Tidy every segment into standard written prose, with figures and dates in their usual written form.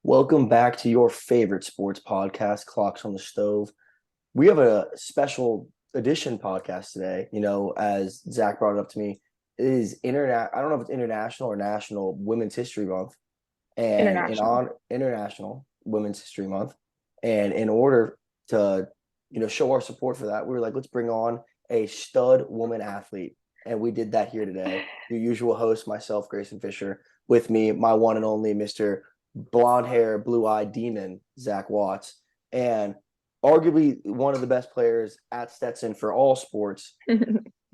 Welcome back to your favorite sports podcast, Clocks on the Stove. We have a special edition podcast today. As Zach brought it up to me, it is I don't know if it's International or National Women's History Month, and International. International Women's History Month, and in order to show our support for that, we were like, let's bring on a stud woman athlete, and we did that here today. Your usual host, myself, Grayson Fisher, with me, my one and only Mr. Blonde hair, blue eyed demon, Zach Watts, and arguably one of the best players at Stetson for all sports,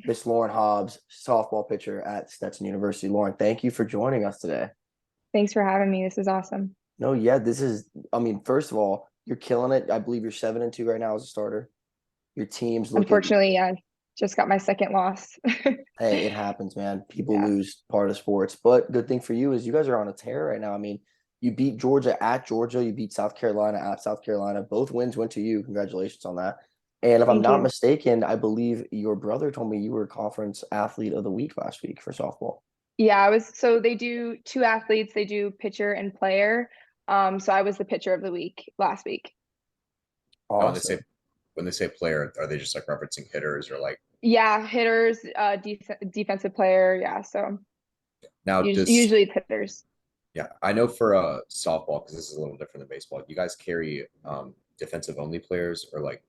Miss Lauren Hobbs, softball pitcher at Stetson University. Lauren, thank you for joining us today. Thanks for having me. This is awesome. No, yeah, first of all, you're killing it. I believe you're 7-2 right now as a starter. Your team's looking, Unfortunately, I just got my second loss. hey, it happens, man. People Yeah. lose part of sports. But good thing for you is you guys are on a tear right now. You beat Georgia at Georgia, you beat South Carolina at South Carolina. Both wins went to you. Congratulations on that. And if I'm Thank not you. mistaken, I believe your brother told me you were conference athlete of the week last week for softball. Yeah, so they do two athletes, they do pitcher and player. So I was the pitcher of the week last week. Oh, when they say Awesome. when they say player, are they just like referencing hitters or like Yeah, hitters, defensive player. Yeah, so now does usually it's hitters. yeah, I know for softball because this is a little different than baseball. You guys carry defensive only players or like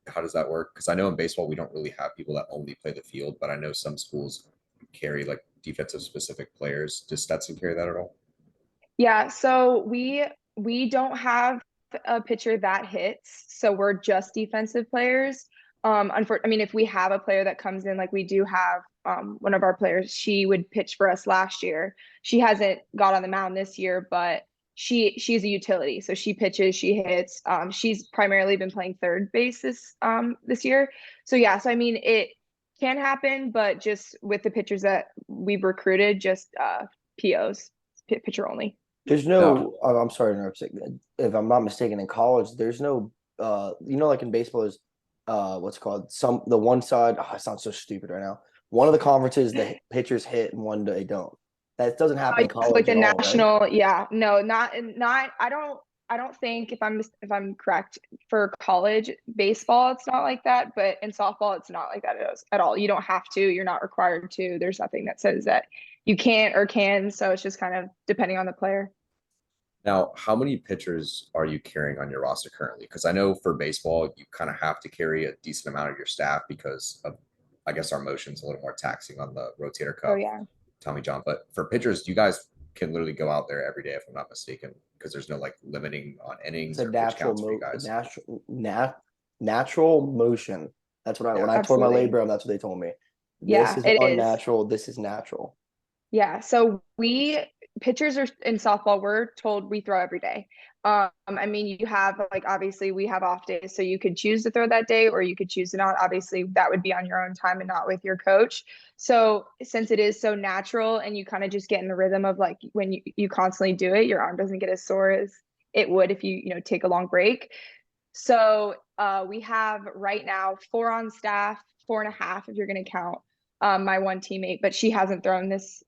how does that work? Because I know in baseball we don't really have people that only play the field, but I know some schools carry like defensive specific players. Does Stetson carry that at all? Yeah, so we don't have a pitcher that hits, so we're just defensive players. I mean, if we have a player that comes in, like we do have one of our players, she would pitch for us last year. She hasn't got on the mound this year, but she's a utility, so she pitches, she hits. She's primarily been playing third base this year. So yeah, so I mean, it can happen, but just with the pitchers that we've recruited, just POs, pitcher only. There's No. no, I'm sorry to interrupt. If I'm not mistaken, in college, there's no, like in baseball is, what's it called the one side. Oh, it sounds so stupid right now. One of the conferences the pitchers hit and one they don't. That doesn't happen in Yes, like college the at all, right? national, yeah, no, not. I don't think if I'm correct for college baseball, it's not like that, but in softball, it's not like that at all. You don't have to. You're not required to. There's nothing that says that you can't or can. So it's just kind of depending on the player. Now, how many pitchers are you carrying on your roster currently? Because I know for baseball, you kind of have to carry a decent amount of your staff because of, I guess, our motion's a little more taxing on the rotator Oh cuff, yeah. Tommy John. But for pitchers, you guys can literally go out there every day, if I'm not mistaken, because there's no like limiting on It's innings a or pitch counts for you guys. natural motion. That's what Yeah. when I told my Absolutely. labor, that's what they told me. This Yeah, is it is. unnatural. This is natural. Yeah, so we pitchers are in softball, we're told we throw every day. I mean, you have like obviously we have off days, so you could choose to throw that day or you could choose to not. Obviously, that would be on your own time and not with your coach. So since it is so natural and you kind of just get in the rhythm of like when you constantly do it, your arm doesn't get as sore as it would if you take a long break. So we have right now four on staff, four and a half if you're going to count my one teammate, but she hasn't thrown this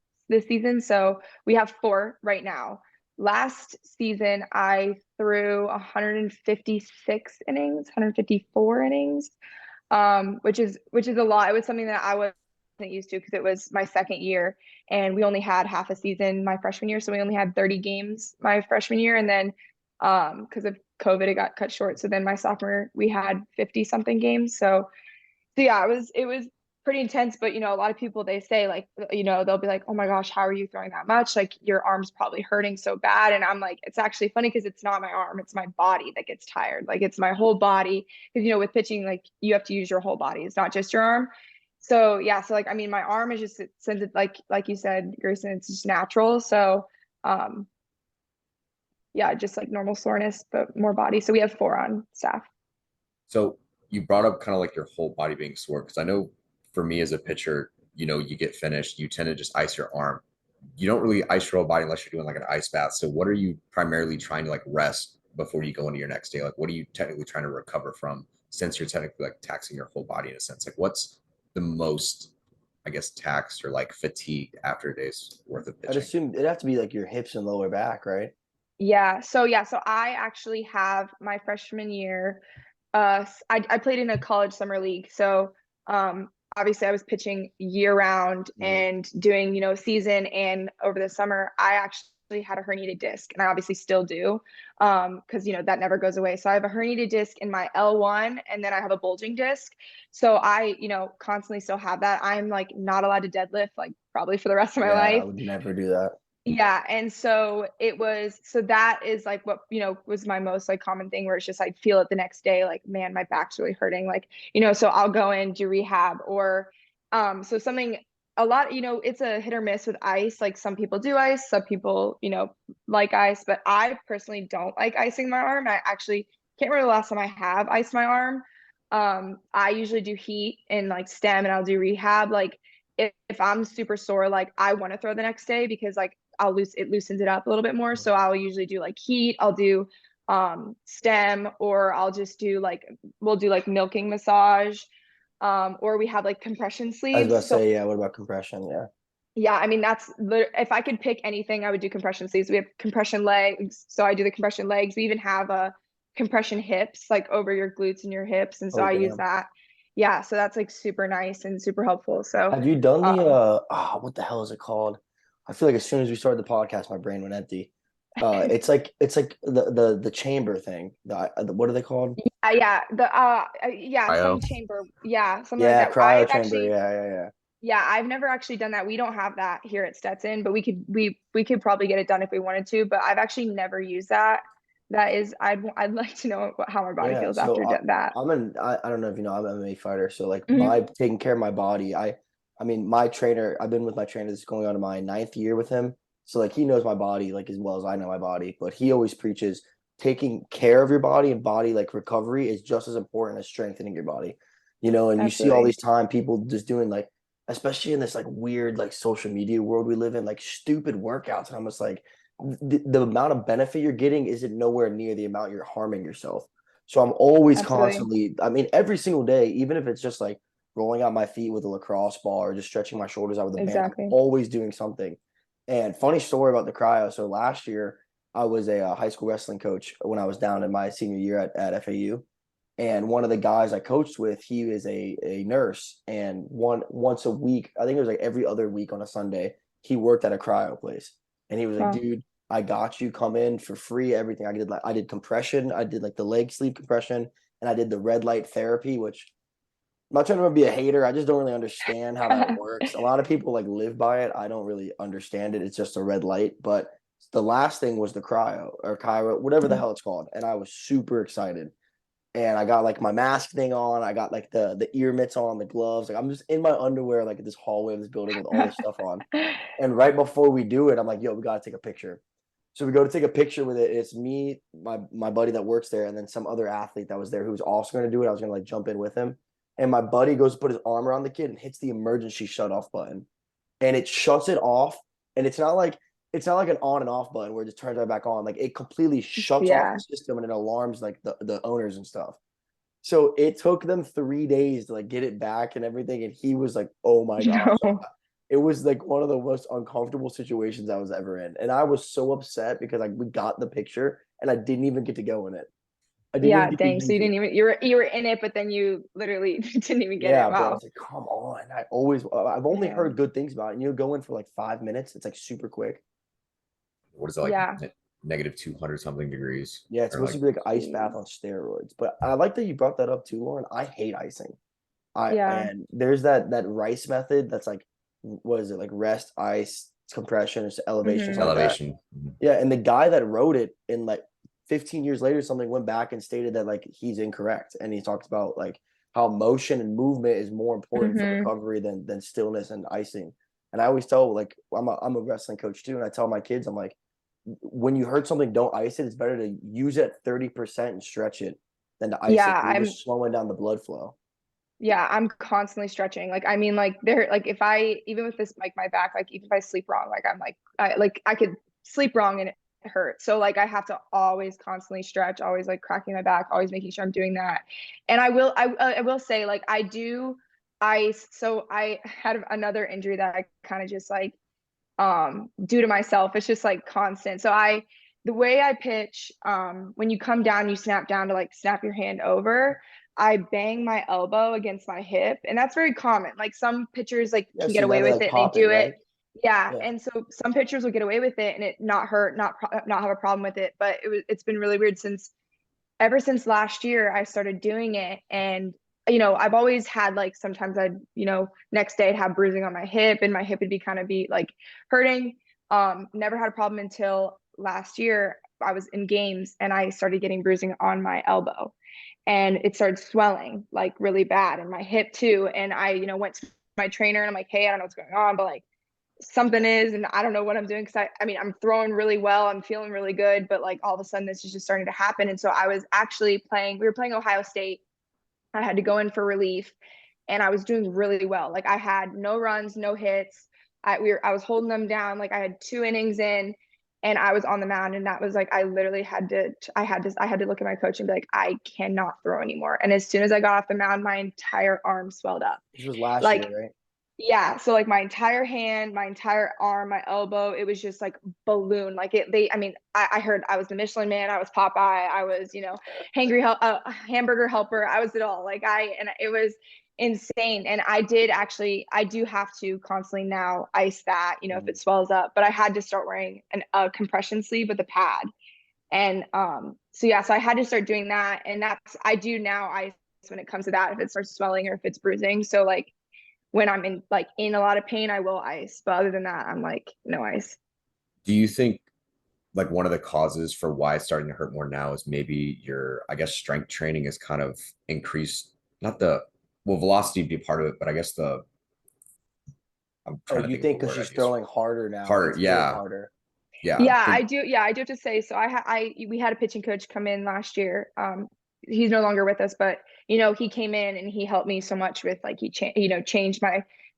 season. So we have four right now. Last season, I threw 156 innings, 154 innings, which is a lot. It was something that I wasn't used to because it was my second year, and we only had half a season my freshman year, so we only had 30 games my freshman year, and then because of COVID, it got cut short. So then my sophomore, we had 50 something games. So yeah, it was pretty intense, but a lot of people they say like they'll be like, "Oh my gosh, how are you throwing that much? Like your arm's probably hurting so bad." And I'm like, it's actually funny because it's not my arm, it's my body that gets tired. Like it's my whole body because with pitching like you have to use your whole body. It's not just your arm. So yeah, so like I mean my arm is just since it like you said, Grayson, it's just natural. So um yeah, just like normal soreness, but more body. So we have four on staff. So you brought up kind of like your whole body being sore because I know for me as a pitcher, you get finished, you tend to just ice your arm. You don't really ice your whole body unless you're doing like an ice bath. So what are you primarily trying to like rest before you go into your next day? Like what are you technically trying to recover from since you're technically like taxing your whole body in a sense? Like what's the most, I guess, taxed or like fatigued after a day's worth of I'd pitching? assume it'd have to be like your hips and lower back, right? So I actually have my freshman year. I played in a college summer league. So obviously I was pitching year round Mhm. and doing, season and over the summer. I actually had a herniated disc and I obviously still do. Because that never goes away. So I have a herniated disc in my L1 and then I have a bulging disc. So I, constantly still have that. I'm like not allowed to deadlift like probably for the rest of my Yeah, I life. would never do that. Yeah, and so that is like what, was my most like common thing where it's just I'd feel it the next day, like, man, my back's really hurting. Like, so I'll go in, do rehab or so something a lot, it's a hit or miss with ice. Like some people do ice, some people, like ice, but I personally don't like icing my arm. I actually can't remember the last time I have iced my arm. I usually do heat and like stem and I'll do rehab. Like if I'm super sore, like I want to throw the next day because like it loosens it up a little bit more. So I'll usually do like heat, I'll do stem, or I'll just do like we'll do like milking massage. Or we have like compression I was about to sleeves. So say, yeah, what about compression? Yeah. yeah, I mean if I could pick anything, I would do compression sleeves. We have compression legs, so I do the compression legs. We even have a compression hips, like over your glutes and your hips, and so Oh, I use damn. that. Yeah, so that's like super nice and super helpful. So Have you done the um what the hell is it called? I feel like as soon as we started the podcast, my brain went empty. It's like the chamber thing. What are they called? Cryo. some chamber, yeah, something like Yeah, that. cryo chamber. Yeah, yeah, yeah. I've never actually done that. We don't have that here at Stetson, but we could probably get it done if we wanted to, but I've actually never used that. I'd like to know how my body Yeah. feels So after that. I don't know if you know, I'm an MMA fighter. So like my Mhm. taking care of my body, I mean my trainer, I've been with my trainer, this is going on to my ninth year with him. So like he knows my body like as well as I know my body, but he always preaches taking care of your body and body like recovery is just as important as strengthening your body. And you see all Absolutely. these time people just doing like, especially in this like weird like social media world we live in, like stupid workouts. And I'm just like, the amount of benefit you're getting isn't nowhere near the amount you're harming yourself. So I'm always Absolutely. constantly, I mean, every single day, even if it's just like rolling out my feet with a lacrosse ball or just stretching my shoulders out with a band, I'm Exactly. always doing something. And funny story about the cryo. So last year, I was a high school wrestling coach when I was down in my senior year at FAU. And one of the guys I coached with, he is a nurse. And once a week, I think it was like every other week on a Sunday, he worked at a cryo place. And he was like, Wow. dude, I got you, come in for free, everything. I did compression, I did like the leg sleeve compression, and I did the red light therapy, which I'm not trying to be a hater. I just don't really understand how that works. A lot of people like live by it. I don't really understand it. It's just a red light. But the last thing was the cryo or Cairo, whatever the hell it's called. And I was super excited. And I got like my mask thing on. I got like the ear mitts on, the gloves. Like I'm just in my underwear, like at this hallway of this building with all this stuff on. And right before we do it, I'm like, yo, we gotta take a picture. So we go to take a picture with it. It's me, my buddy that works there, and then some other athlete that was there who was also gonna do it. I was gonna like jump in with him. And my buddy goes to put his arm around the kid and hits the emergency shut off button. And it shuts it off. And it's not like an on and off button where it just turns right back on. Like it completely shuts off the Yeah. system and it alarms like the owners and stuff. So it took them 3 days to like get it back and everything. And he was like, oh my gosh. No. It was like one of the most uncomfortable situations I was ever in. And I was so upset because like we got the picture and I didn't even get to go in it. I didn't even Yeah, get to dang. So use you it. didn't even you were in it, but then you literally didn't even get it. Yeah, bro. I Wow. was like, come on. I've only Yeah. heard good things about it. And you go in for like 5 minutes. It's like super quick. What is it like? Yeah. Negative 200 something degrees, Yeah, it's or supposed like to be like an ice bath on Jeez. steroids. But I like that you brought that up too, Lauren. I hate icing. I Yeah. and there's that rice method that's like, what is it, like rest, ice, compression, or elevation, something Hmm. like that. elevation. Mhm. Yeah, and the guy that wrote it in like 15 years later, something went back and stated that like he's incorrect, and he talks about like how motion and movement is more important for Hmm. recovery than stillness and icing. And I always tell like I'm a wrestling coach too, and I tell my kids I'm like, when you hurt something, don't ice it. It's better to use it at 30% and stretch it than to ice it. Yeah, You're I'm just slowing down the blood flow. yeah, I'm constantly stretching. Like I mean like there like if I even with this like my back, like even if I sleep wrong, like I'm like I could sleep wrong and it hurts. So like I have to always constantly stretch, always like cracking my back, always making sure I'm doing that. And I will say like I had another injury that I kind of just like do to myself. It's just like constant. So the way I pitch, when you come down, you snap down to like snap your hand over. I bang my elbow against my hip, and that's very common. Like some pitchers like Yeah, can see get now away they with like it and they pop it, do it. right? Yeah, Yeah. and so some pitchers will get away with it and it not hurt, not have a problem with it. But it's been really weird since ever since last year I started doing it. And I've always had like sometimes I'd, next day I'd have bruising on my hip and my hip would be kind of be like hurting. Never had a problem until last year. I was in games and I started getting bruising on my elbow and it started swelling like really bad and my hip too. And I, went to my trainer and I'm like, hey, I don't know what's going on, but like something is, and I don't know what I'm doing because I mean, I'm throwing really well, I'm feeling really good, but like all of a sudden this is just starting to happen. And so I was actually we were playing Ohio State. I had to go in for relief and I was doing really well. Like I had no runs, no hits. I was holding them down. Like I had 2 innings in and I was on the mound and that was like I literally I had to look at my coach and be like, I cannot throw anymore. And as soon as I got off the mound, my entire arm swelled up. This was last Like year, right? yeah, so like my entire hand, my entire arm, my elbow, it was just like balloon. Like I mean, I heard I was the Michelin Man, I was Popeye, I was, hamburger helper, I was it all. And it was insane. And I do have to constantly now ice that, if it swells up, but I had to start wearing a compression sleeve with a pad. And so yeah, so I had to start doing that. And I do now ice when it comes to that, if it starts swelling or if it's bruising. So like, when I'm in a lot of pain, I will ice. But other than that, I'm like, no ice. Do you think like one of the causes for why it's starting to hurt more now is maybe your, I guess, strength training is kind of increased, not the, well, velocity would be part of it, but I guess I'm Oh, trying to you think of the think because word she's I'd use. throwing harder now, Harder, it's hitting yeah, harder. yeah. I Yeah, I think do. Yeah, I do have to say. So we had a pitching coach come in last year. He's no longer with us, but he came in and he helped me so much with like changed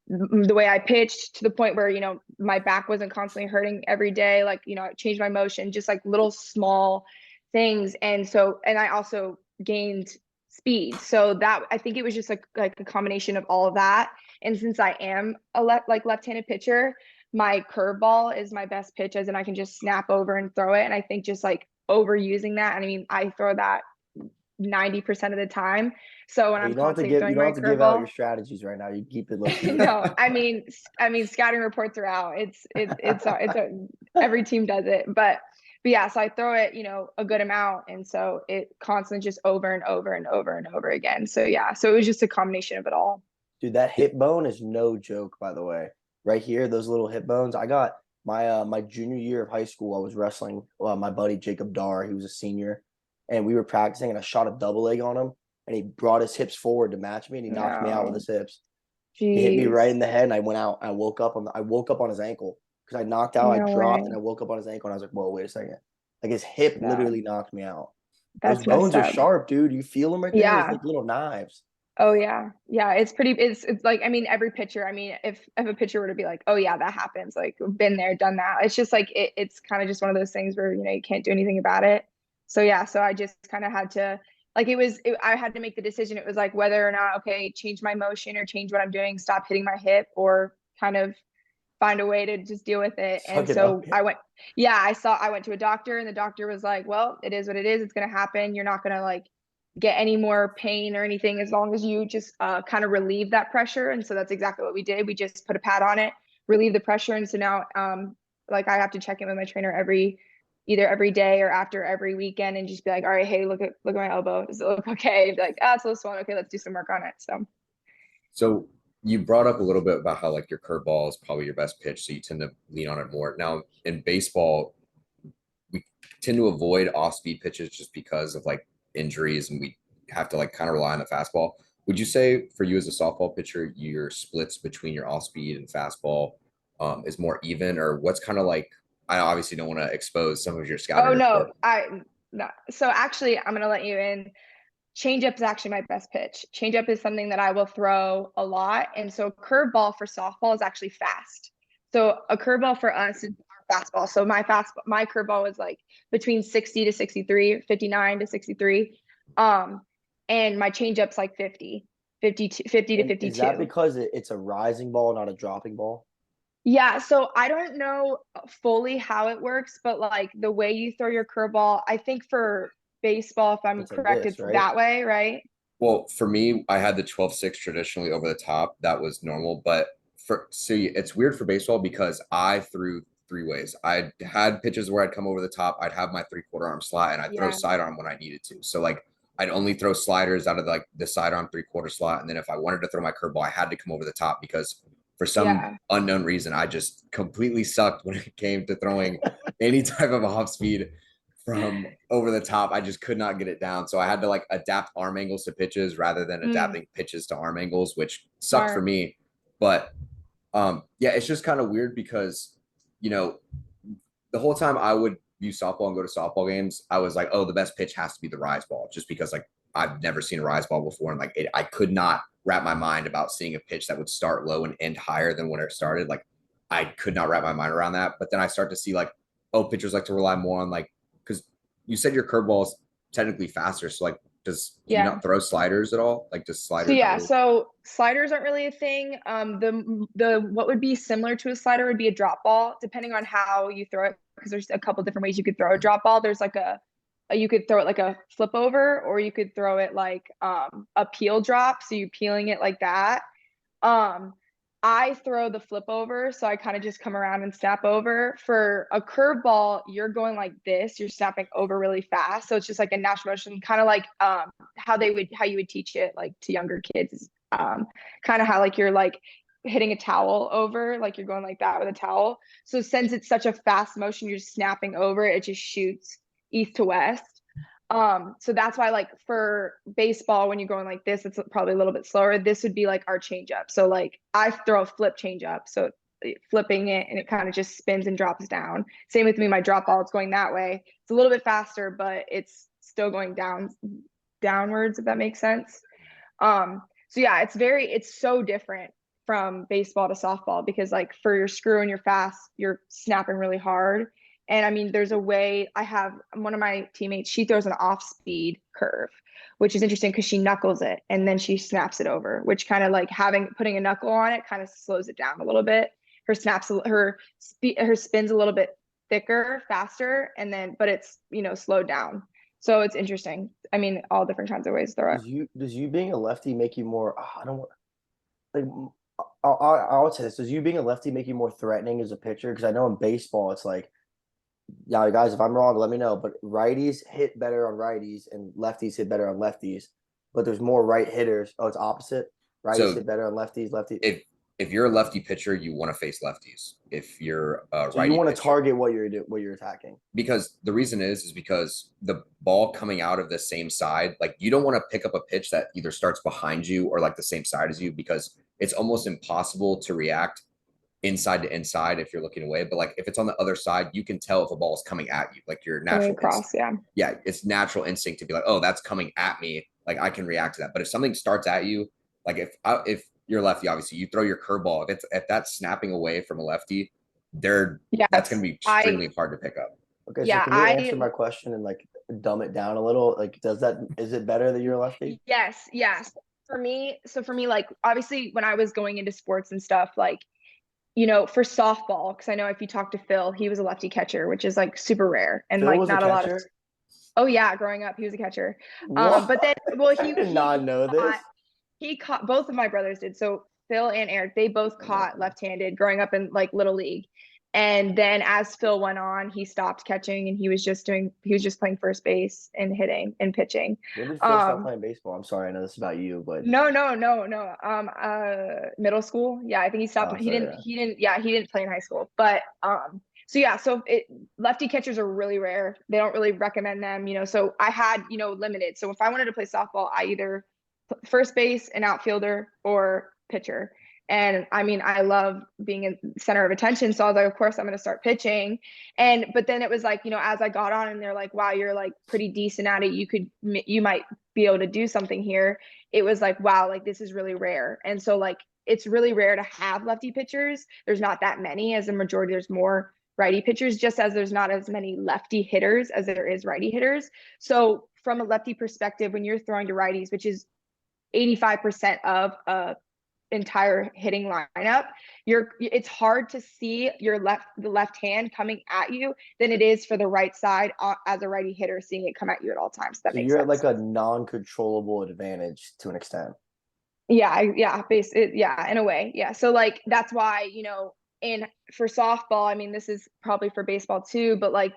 the way I pitched to the point where my back wasn't constantly hurting every day. Like changed my motion, just like little small things. And I also gained speed. So that I think it was just like a combination of all of that. And since I am a left-handed pitcher, my curveball is my best pitch, as in I can just snap over and throw it. And I think just like overusing that, and I mean, I throw that 90% of the time. So when Yeah, I'm constantly you throwing don't my have to give out your curveball, strategies right now. You keep it low key. no, I mean, scouting reports are out. Every team does it, but yeah, so I throw it, a good amount, and so it constantly just over and over and over and over again. So yeah, so it was just a combination of it all. Dude, that hip bone is no joke, by the way. Right here, those little hip bones. I got my junior year of high school. I was wrestling my buddy Jacob Dar. He was a senior, and we were practicing, and I shot a double leg on him, and he brought his hips forward to match me, and he knocked me out with No, his hips. He hit me right jeez, in the head, and I went out. I woke up on his ankle because I knocked out. I no dropped, and way. I woke up on his ankle, and I was like, "Whoa, wait a second!" Like his hip No, literally knocked me out. Those that's messed bones are up. sharp, dude. You feel them right there? It's Yeah. like little knives. Oh yeah. Yeah. It's like, I mean, every pitcher, I mean, if a pitcher were to be like, oh yeah, that happens, like been there, done that. It's just like, it's kind of just one of those things where, you can't do anything about it. So yeah, so I just kind of had to, like, I had to make the decision. It was like whether or not, okay, change my motion or change what I'm doing, stop hitting my hip, or kind of find a way to just deal with it. And Suck it up. so I went to a doctor and the doctor was like, well, it is what it is. It's going to happen. You're not going to like get any more pain or anything as long as you just kind of relieve that pressure. And so that's exactly what we did. We just put a pad on it, relieve the pressure. And so now, like I have to check in with my trainer either every day or after every weekend and just be like, all right, hey, look at my elbow. Does it look okay? Be like, it's a little swollen. Okay, let's do some work on it. so. You brought up a little bit about how like your curveball is probably your best pitch, so you tend to lean on it more. Now in baseball, we tend to avoid off-speed pitches just because of like injuries, and we have to like kind of rely on the fastball. Would you say for you as a softball pitcher, your splits between your off-speed and fastball is more even, or what's kind of like? I obviously don't want to expose some of your scouting Oh no, report. no. So actually, I'm gonna let you in. Changeup is actually my best pitch. Changeup is something that I will throw a lot, and so curveball for softball is actually fast. So a curveball for us is our fastball. So my curveball was like between 60 to 63, 59 to 63. And my changeup's like 50 to And is that 52. because it's a rising ball, not a dropping ball? Yeah, so I don't know fully how it works, but like the way you throw your curveball, I think for baseball, if I'm It's like correct, this, it's right? that way, right? Well, for me, I had the 12-6 traditionally over the top. That was normal. But for see, it's weird for baseball because I threw three ways. I had pitches where I'd come over the top, I'd have my three-quarter arm slot, and I'd throw Yeah. sidearm when I needed to. So like I'd only throw sliders out of like the sidearm three-quarter slot. And then if I wanted to throw my curveball, I had to come over the top because for some Yeah. unknown reason, I just completely sucked when it came to throwing any type of off speed from over the top. I just could not get it down. So I had to like adapt arm angles to pitches rather than Mm, adapting pitches to arm angles, which sucked for smart. me. But yeah, it's just kind of weird because, you know, the whole time I would view softball and go to softball games, I was like, oh, the best pitch has to be the rise ball, just because like I've never seen a rise ball before. And like I could not wrap my mind about seeing a pitch that would start low and end higher than when it started. Like I could not wrap my mind around that. But then I start to see like, oh, pitchers like to rely more on like, because you said your curveball is technically faster. So like, do you Yeah. not throw sliders at all? Like, just So sliders not yeah, really? so sliders aren't really a thing. The what would be similar to a slider would be a drop ball, depending on how you throw it, because there's a couple different ways you could throw a drop ball. There's like you could throw it like a flip over, or you could throw it like a peel drop, so you're peeling it like that. Um, I throw the flip over, so I kind of just come around and snap over. For a curveball, you're going like this, you're snapping over really fast. So it's just like a natural motion, kind of like how you would teach it like to younger kids. Kind of how like you're like hitting a towel over, like you're going like that with a towel. So since it's such a fast motion, you're just snapping over, it just shoots east to west. So that's why like for baseball, when you're going like this, it's probably a little bit slower. This would be like our changeup. So like I throw a flip changeup. So flipping it and it kind of just spins and drops down. Same with me, my drop ball, it's going that way. It's a little bit faster, but it's still going downwards, if that makes sense. So yeah, it's so different from baseball to softball because like for your screw and your fast, you're snapping really hard. And I mean, there's a way I have one of my teammates, she throws an off speed curve, which is interesting because she knuckles it and then she snaps it over, which kind of like putting a knuckle on it kind of slows it down a little bit. Her spin's a little bit thicker, faster, and then but it's slowed down. So it's interesting. I mean, all different kinds of ways to throw it. Does you being a lefty make you more? I don't want like. I would say this. Does you being a lefty make you more threatening as a pitcher? Because I know in baseball, it's like, yeah, guys, if I'm wrong, let me know. But righties hit better on righties, and lefties hit better on lefties. But there's more right hitters. Oh, it's opposite. Righties So hit better on lefties. Lefty. if you're a lefty pitcher, you want to face lefties. If you're a So you righty want to pitcher, target what you're attacking. because the reason is because the ball coming out of the same side, like you don't want to pick up a pitch that either starts behind you or like the same side as you, because it's almost impossible to react inside to inside if you're looking away. But like if it's on the other side, you can tell if a ball is coming at you. Like your Coming natural across, instinct. yeah. Yeah, it's natural instinct to be like, oh, that's coming at me. Like I can react to that. But if something starts at you, like if you're lefty, obviously you throw your curveball. If that's snapping away from a lefty, that's going Yes. to be extremely hard to pick up. Okay, so Yeah, can you I answer my question and like dumb it down a little? Like, is it better that you're a lefty? yes. For me, like obviously when I was going into sports and stuff, like, for softball, because I know if you talk to Phil, he was a lefty catcher, which is like super rare and Phil like was a not a lot of. catcher. Oh yeah, growing up, he was a catcher. What? But then, well, I did not know this. he caught both of my brothers did. So Phil and Eric, they both Oh my caught God. left-handed growing up in like little league. And then as Phil went on, he stopped catching and he was just playing first base and hitting and pitching. When did Phil stop Um, playing baseball? I'm sorry, I know this is about you, but no. Middle school. Yeah, I think he stopped. oh, sorry. Yeah. Yeah, he didn't play in high school. But so yeah, lefty catchers are really rare. They don't really recommend them, So I had, limited. So if I wanted to play softball, I either first base, an outfielder, or pitcher. And I mean, I love being in center of attention. So I was like, of course, I'm going to start pitching. But then it was like, as I got on and they're like, wow, you're like pretty decent at it. You might be able to do something here. It was like, wow, like this is really rare. And so like, it's really rare to have lefty pitchers. There's not that many. As a majority, there's more righty pitchers, just as there's not as many lefty hitters as there is righty hitters. So from a lefty perspective, when you're throwing to righties, which is 85% of a entire hitting lineup, it's hard to see the left hand coming at you than it is for the right side as a righty hitter seeing it come at you at all times. That So makes you're sense. at like a non-controllable advantage to an extent. Yeah, yeah, in a way. Yeah. So like that's why, for softball, I mean, this is probably for baseball too, but like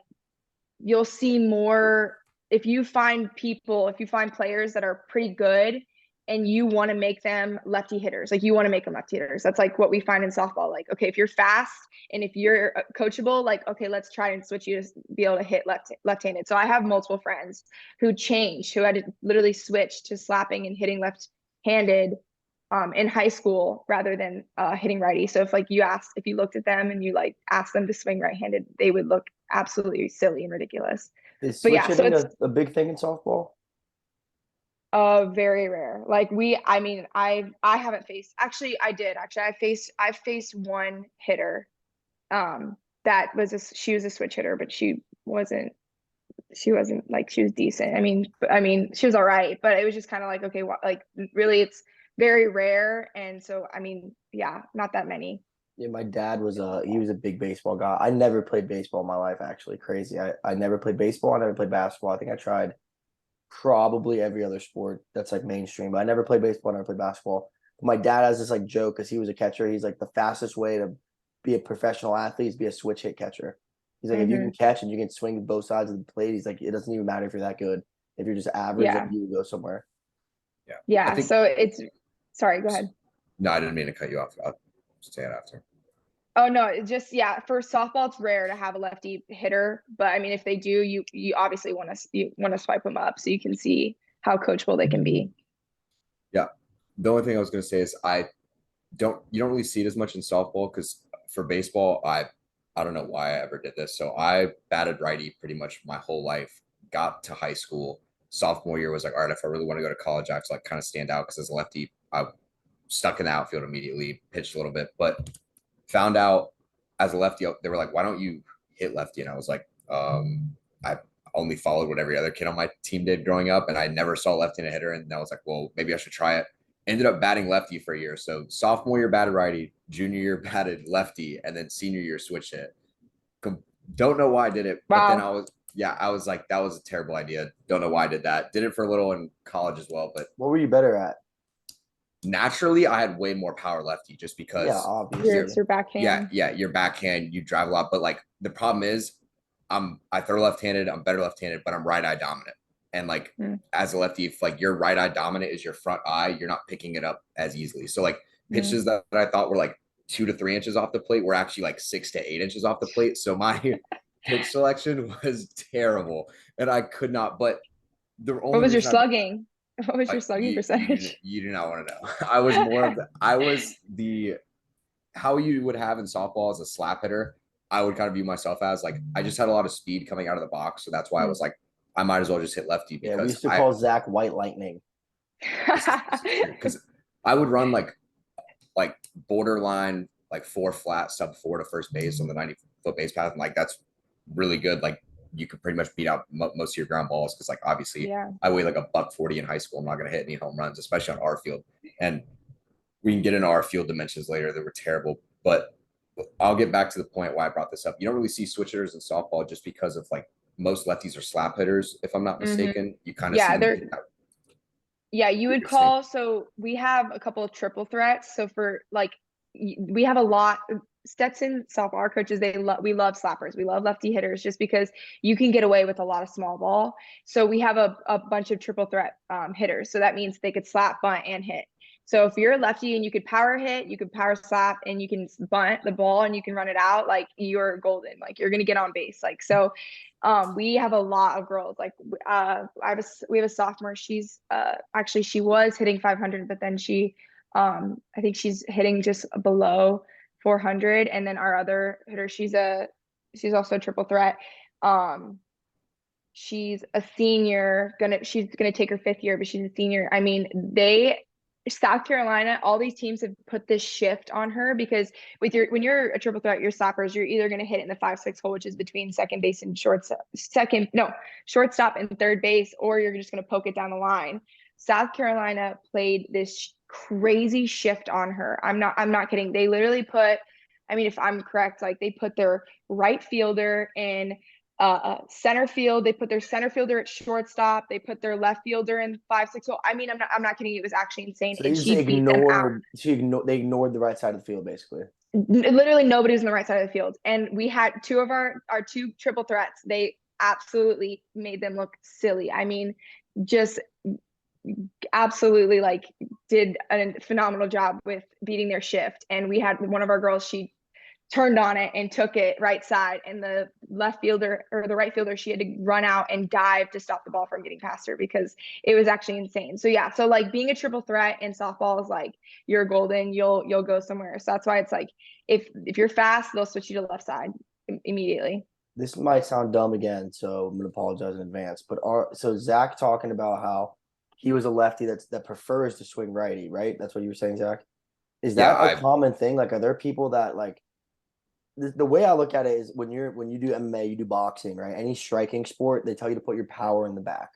you'll see more if you find players that are pretty good and you want to make them lefty hitters, like you want to make them lefty hitters. That's like what we find in softball. Like, okay, if you're fast and if you're coachable, like, okay, let's try and switch you to be able to hit left-handed. So I have multiple friends who had to literally switch to slapping and hitting left-handed in high school rather than hitting righty. So if you looked at them and you like asked them to swing right-handed, they would look absolutely silly and ridiculous. Is But switch yeah, so hitting it's a big thing in softball? very rare. Like I haven't faced, actually I did actually I faced one hitter that was she was a switch hitter, but she wasn't like, she was decent. I mean she was all right, but it was just kind of like, okay, like really it's very rare. And so I mean, yeah, not that many. Yeah, my dad was a big baseball guy. I never played baseball in my life, actually. Crazy. I never played baseball. I never played basketball. I think I tried probably every other sport that's like mainstream, but I never played baseball, I never played basketball. But my dad has this like joke because he was a catcher. He's like the fastest way to be a professional athlete is be a switch hit catcher. He's like, if you can catch and you can swing both sides of the plate, he's like, it doesn't even matter if you're that good. If you're just average, Yeah. then you go somewhere. Yeah. Yeah. So it's, sorry, go ahead. No, I didn't mean to cut you off. I'll say it after. Oh no, it's just, yeah, for softball it's rare to have a lefty hitter, but I mean if they do, you obviously want to swipe them up so you can see how coachable they can be. Yeah. The only thing I was going to say is you don't really see it as much in softball because for baseball, I don't know why I ever did this. So I batted righty pretty much my whole life, got to high school. Sophomore year was like, all right, if I really want to go to college, I have to like kind of stand out because as a lefty, I stuck in the outfield immediately, pitched a little bit, but found out as a lefty, they were like, why don't you hit lefty? And I was like, I only followed what every other kid on my team did growing up, and I never saw left-handed hitter. And I was like, well, maybe I should try it. Ended up batting lefty for a year. So sophomore year batted righty, junior year batted lefty, and then senior year switch hit. Don't know why I did it, Wow. But then I was like, that was a terrible idea. Don't know why I did that. Did it for a little in college as well, but what were you better at? Naturally I had way more power lefty just because obviously your backhand. Yeah, your backhand, you drive a lot, but like the problem is I throw left-handed, I'm better left-handed, but I'm right-eye dominant. And like as a lefty, if like your right-eye dominant is your front eye, you're not picking it up as easily. So like pitches that I thought were like 2 to 3 inches off the plate were actually like 6 to 8 inches off the plate. So my pitch selection was terrible and I could not, but the only What was your slugging? What was your slugging percentage? You do not want to know. I was how you would have in softball as a slap hitter. I would kind of view myself as like, I just had a lot of speed coming out of the box. So that's why I was like, I might as well just hit lefty because we used to call Zach White Lightning. Because I would run like borderline, like 4 flat, sub 4 to first base on the 90-foot base path. And like, that's really good. Like, you could pretty much beat out most of your ground balls because like obviously I weigh like $140 in high school. I'm not going to hit any home runs, especially on our field. And we can get into our field dimensions later that were terrible. But I'll get back to the point why I brought this up. You don't really see switch hitters in softball just because of like most lefties are slap hitters, if I'm not mistaken. You kind of see you would call. So we have a couple of triple threats. So for like we have a lot. Stetson softball, our coaches, we love slappers. We love lefty hitters just because you can get away with a lot of small ball. So we have a bunch of triple threat hitters. So that means they could slap, bunt, and hit. So if you're a lefty and you could power hit, you could power slap, and you can bunt the ball and you can run it out, like you're golden. Like you're gonna get on base. Like so, we have a lot of girls. Like we have a sophomore. She's actually she was hitting 500, but then she I think she's hitting just below 400. And then our other hitter, she's also a triple threat. She's a senior, she's gonna take her 5th year, but she's a senior. I mean, South Carolina, all these teams have put this shift on her because when you're a triple threat, your stoppers, you're either going to hit it in the 5-6 hole, which is between second base and shortstop and third base, or you're just going to poke it down the line. South Carolina played this crazy shift on her. I'm not kidding. They literally put, I mean, if I'm correct, like they put their right fielder in center field. They put their center fielder at shortstop. They put their left fielder in 5-6 hole. I mean, I'm not kidding. It was actually insane, So they and just she beat them out. they ignored the right side of the field basically. Literally nobody was on the right side of the field, and we had two of our two triple threats. They absolutely made them look silly. I mean, just absolutely like did a phenomenal job with beating their shift. And we had one of our girls, she turned on it and took it right side, and the left fielder or the right fielder, she had to run out and dive to stop the ball from getting past her because it was actually insane. So yeah, so like being a triple threat in softball is like you're golden, you'll go somewhere. So that's why it's like if you're fast, they'll switch you to left side immediately. This might sound dumb again, so I'm gonna apologize in advance. But so Zach talking about how he was a lefty that prefers to swing righty, right? That's what you were saying, Zach. Is Yeah, that a common thing? Like, are there people that like the way I look at it is when you do MMA, you do boxing, right? Any striking sport, they tell you to put your power in the back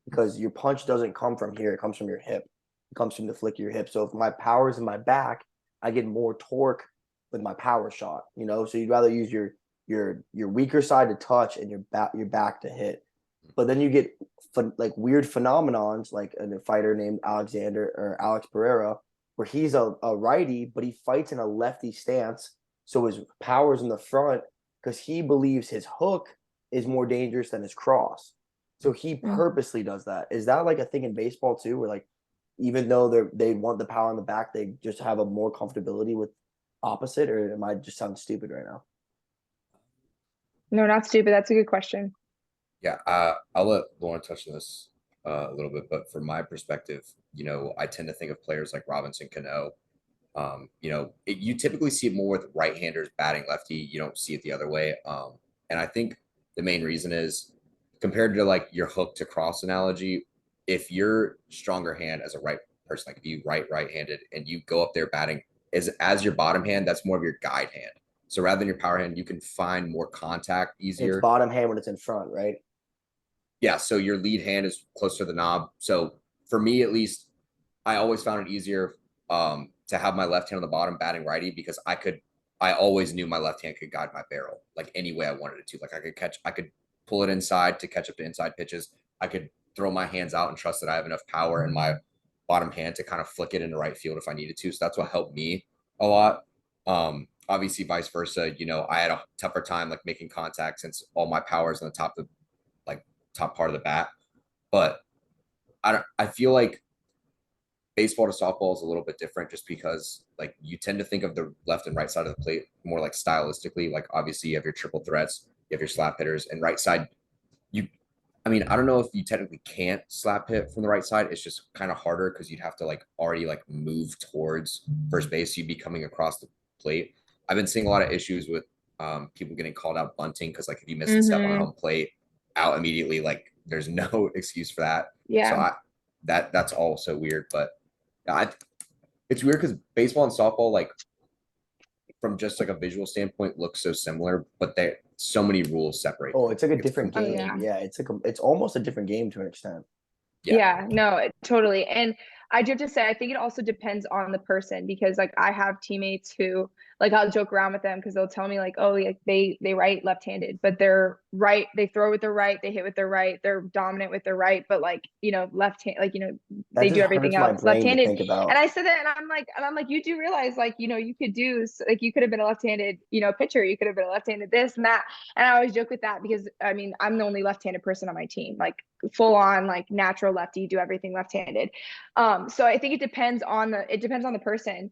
because your punch doesn't come from here; it comes from your hip. It comes from the flick of your hip. So if my power is in my back, I get more torque with my power shot. So you'd rather use your weaker side to touch and your back to hit. But then you get like weird phenomenons, like a fighter named Alex Pereira, where he's a righty, but he fights in a lefty stance. So his power's in the front because he believes his hook is more dangerous than his cross. So he purposely does that. Is that like a thing in baseball too, where like even though they want the power in the back, they just have a more comfortability with opposite, or am I just sounding stupid right now? No, not stupid. That's a good question. Yeah, I'll let Lauren touch on this a little bit, but from my perspective, I tend to think of players like Robinson Cano. You typically see it more with right-handers batting lefty. You don't see it the other way. And I think the main reason is compared to like your hook to cross analogy, if you're stronger hand as a right person, like if you right-handed and you go up there batting as your bottom hand, that's more of your guide hand. So rather than your power hand, you can find more contact easier. It's bottom hand when it's in front, right? Yeah, so your lead hand is closer to the knob. So for me, at least, I always found it easier to have my left hand on the bottom batting righty because I always knew my left hand could guide my barrel like any way I wanted it to. Like I could pull it inside to catch up to inside pitches. I could throw my hands out and trust that I have enough power in my bottom hand to kind of flick it into right field if I needed to. So that's what helped me a lot. Obviously, vice versa. I had a tougher time like making contact since all my power is on the top part of the bat. But I feel like baseball to softball is a little bit different just because like you tend to think of the left and right side of the plate more like stylistically. Like obviously you have your triple threats, you have your slap hitters, and right side I don't know if you technically can't slap hit from the right side. It's just kind of harder because you'd have to like already like move towards first base. You'd be coming across the plate. I've been seeing a lot of issues with people getting called out bunting because like if you miss a step on home plate, out immediately. Like there's no excuse for that. Yeah. So that's also weird. But it's weird because baseball and softball, like from just like a visual standpoint, look so similar, but they so many rules separate. Oh, it's like a different game. yeah. Yeah, it's almost a different game to an extent. Yeah, no, totally. And I do have to say, I think it also depends on the person because like I have teammates who like I'll joke around with them because they'll tell me like, oh, like they write left-handed, but they're right, they throw with their right, they hit with their right, they're dominant with their right, but like, left hand, like, That they just do everything hurts my else brain to left-handed. think about. And I said that and I'm like, you do realize like, you could do like you could have been a left-handed, pitcher, you could have been a left-handed this and that. And I always joke with that because I mean, I'm the only left-handed person on my team, like full on like natural lefty, do everything left-handed. So I think it depends on the person.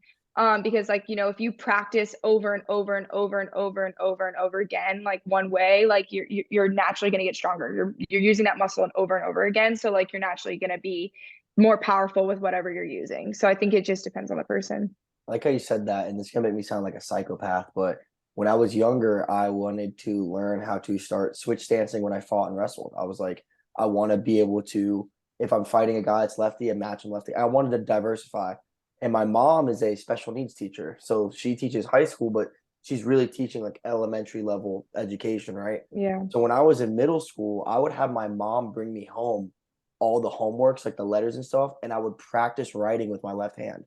Because like, if you practice over and over and over and over and over and over again, like one way, like you're naturally going to get stronger. You're using that muscle and over again. So like, you're naturally going to be more powerful with whatever you're using. So I think it just depends on the person. I like how you said that, and this can make me sound like a psychopath, but when I was younger, I wanted to learn how to start switch stancing when I fought and wrestled. I was like, I want to be able to, if I'm fighting a guy that's lefty, and match him lefty. I wanted to diversify. And my mom is a special needs teacher. So she teaches high school, but she's really teaching like elementary level education, right? Yeah. So when I was in middle school, I would have my mom bring me home all the homeworks, like the letters and stuff, and I would practice writing with my left hand.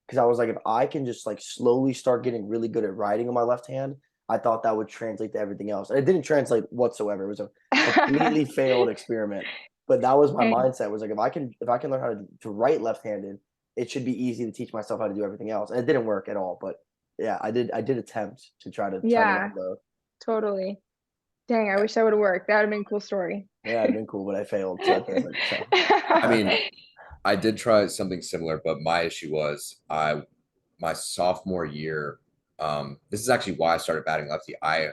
Because I was like, if I can just like slowly start getting really good at writing on my left hand, I thought that would translate to everything else. And it didn't translate whatsoever. It was a completely failed experiment. But that was my And mindset, was like, if I can learn how to write left-handed, it should be easy to teach myself how to do everything else. And it didn't work at all. But yeah, I did attempt to try to yeah, learn the totally. Dang, I wish that would have worked. That would have been a cool story. yeah, it'd been cool, but I failed. So that's like so. I mean, I did try something similar, but my issue was my sophomore year. This is actually why I started batting lefty. I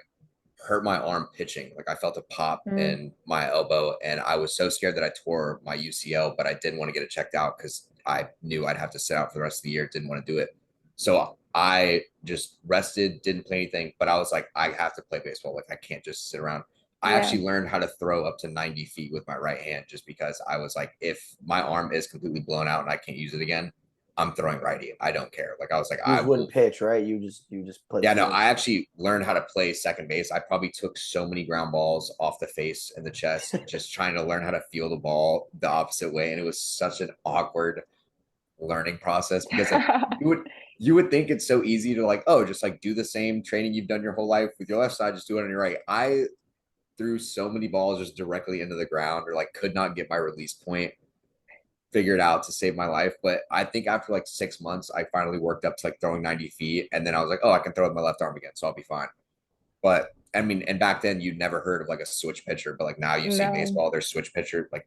hurt my arm pitching. Like I felt a pop Mm, in my elbow, and I was so scared that I tore my UCL, but I didn't want to get it checked out because I knew I'd have to sit out for the rest of the year. Didn't want to do it. So I just rested, didn't play anything, but I was like, I have to play baseball. Like I can't just sit around. I yeah. actually learned how to throw up to 90 feet with my right hand just because I was like, if my arm is completely blown out and I can't use it again, I'm throwing righty. I don't care. Like I was like, You I just wouldn't will. pitch, right? You just play the Yeah, no, field. I actually learned how to play second base. I probably took so many ground balls off the face and the chest, just trying to learn how to feel the ball the opposite way. And it was such an awkward learning process because like you would think it's so easy to like, oh, just like do the same training you've done your whole life with your left side, just do it on your right. I threw so many balls just directly into the ground or like could not get my release point figured out to save my life. But I think after like 6 months, I finally worked up to like throwing 90 feet. And then I was like, oh, I can throw with my left arm again. So I'll be fine. But I mean, and back then you'd never heard of like a switch pitcher, but like now you see in No. baseball, there's switch pitcher, like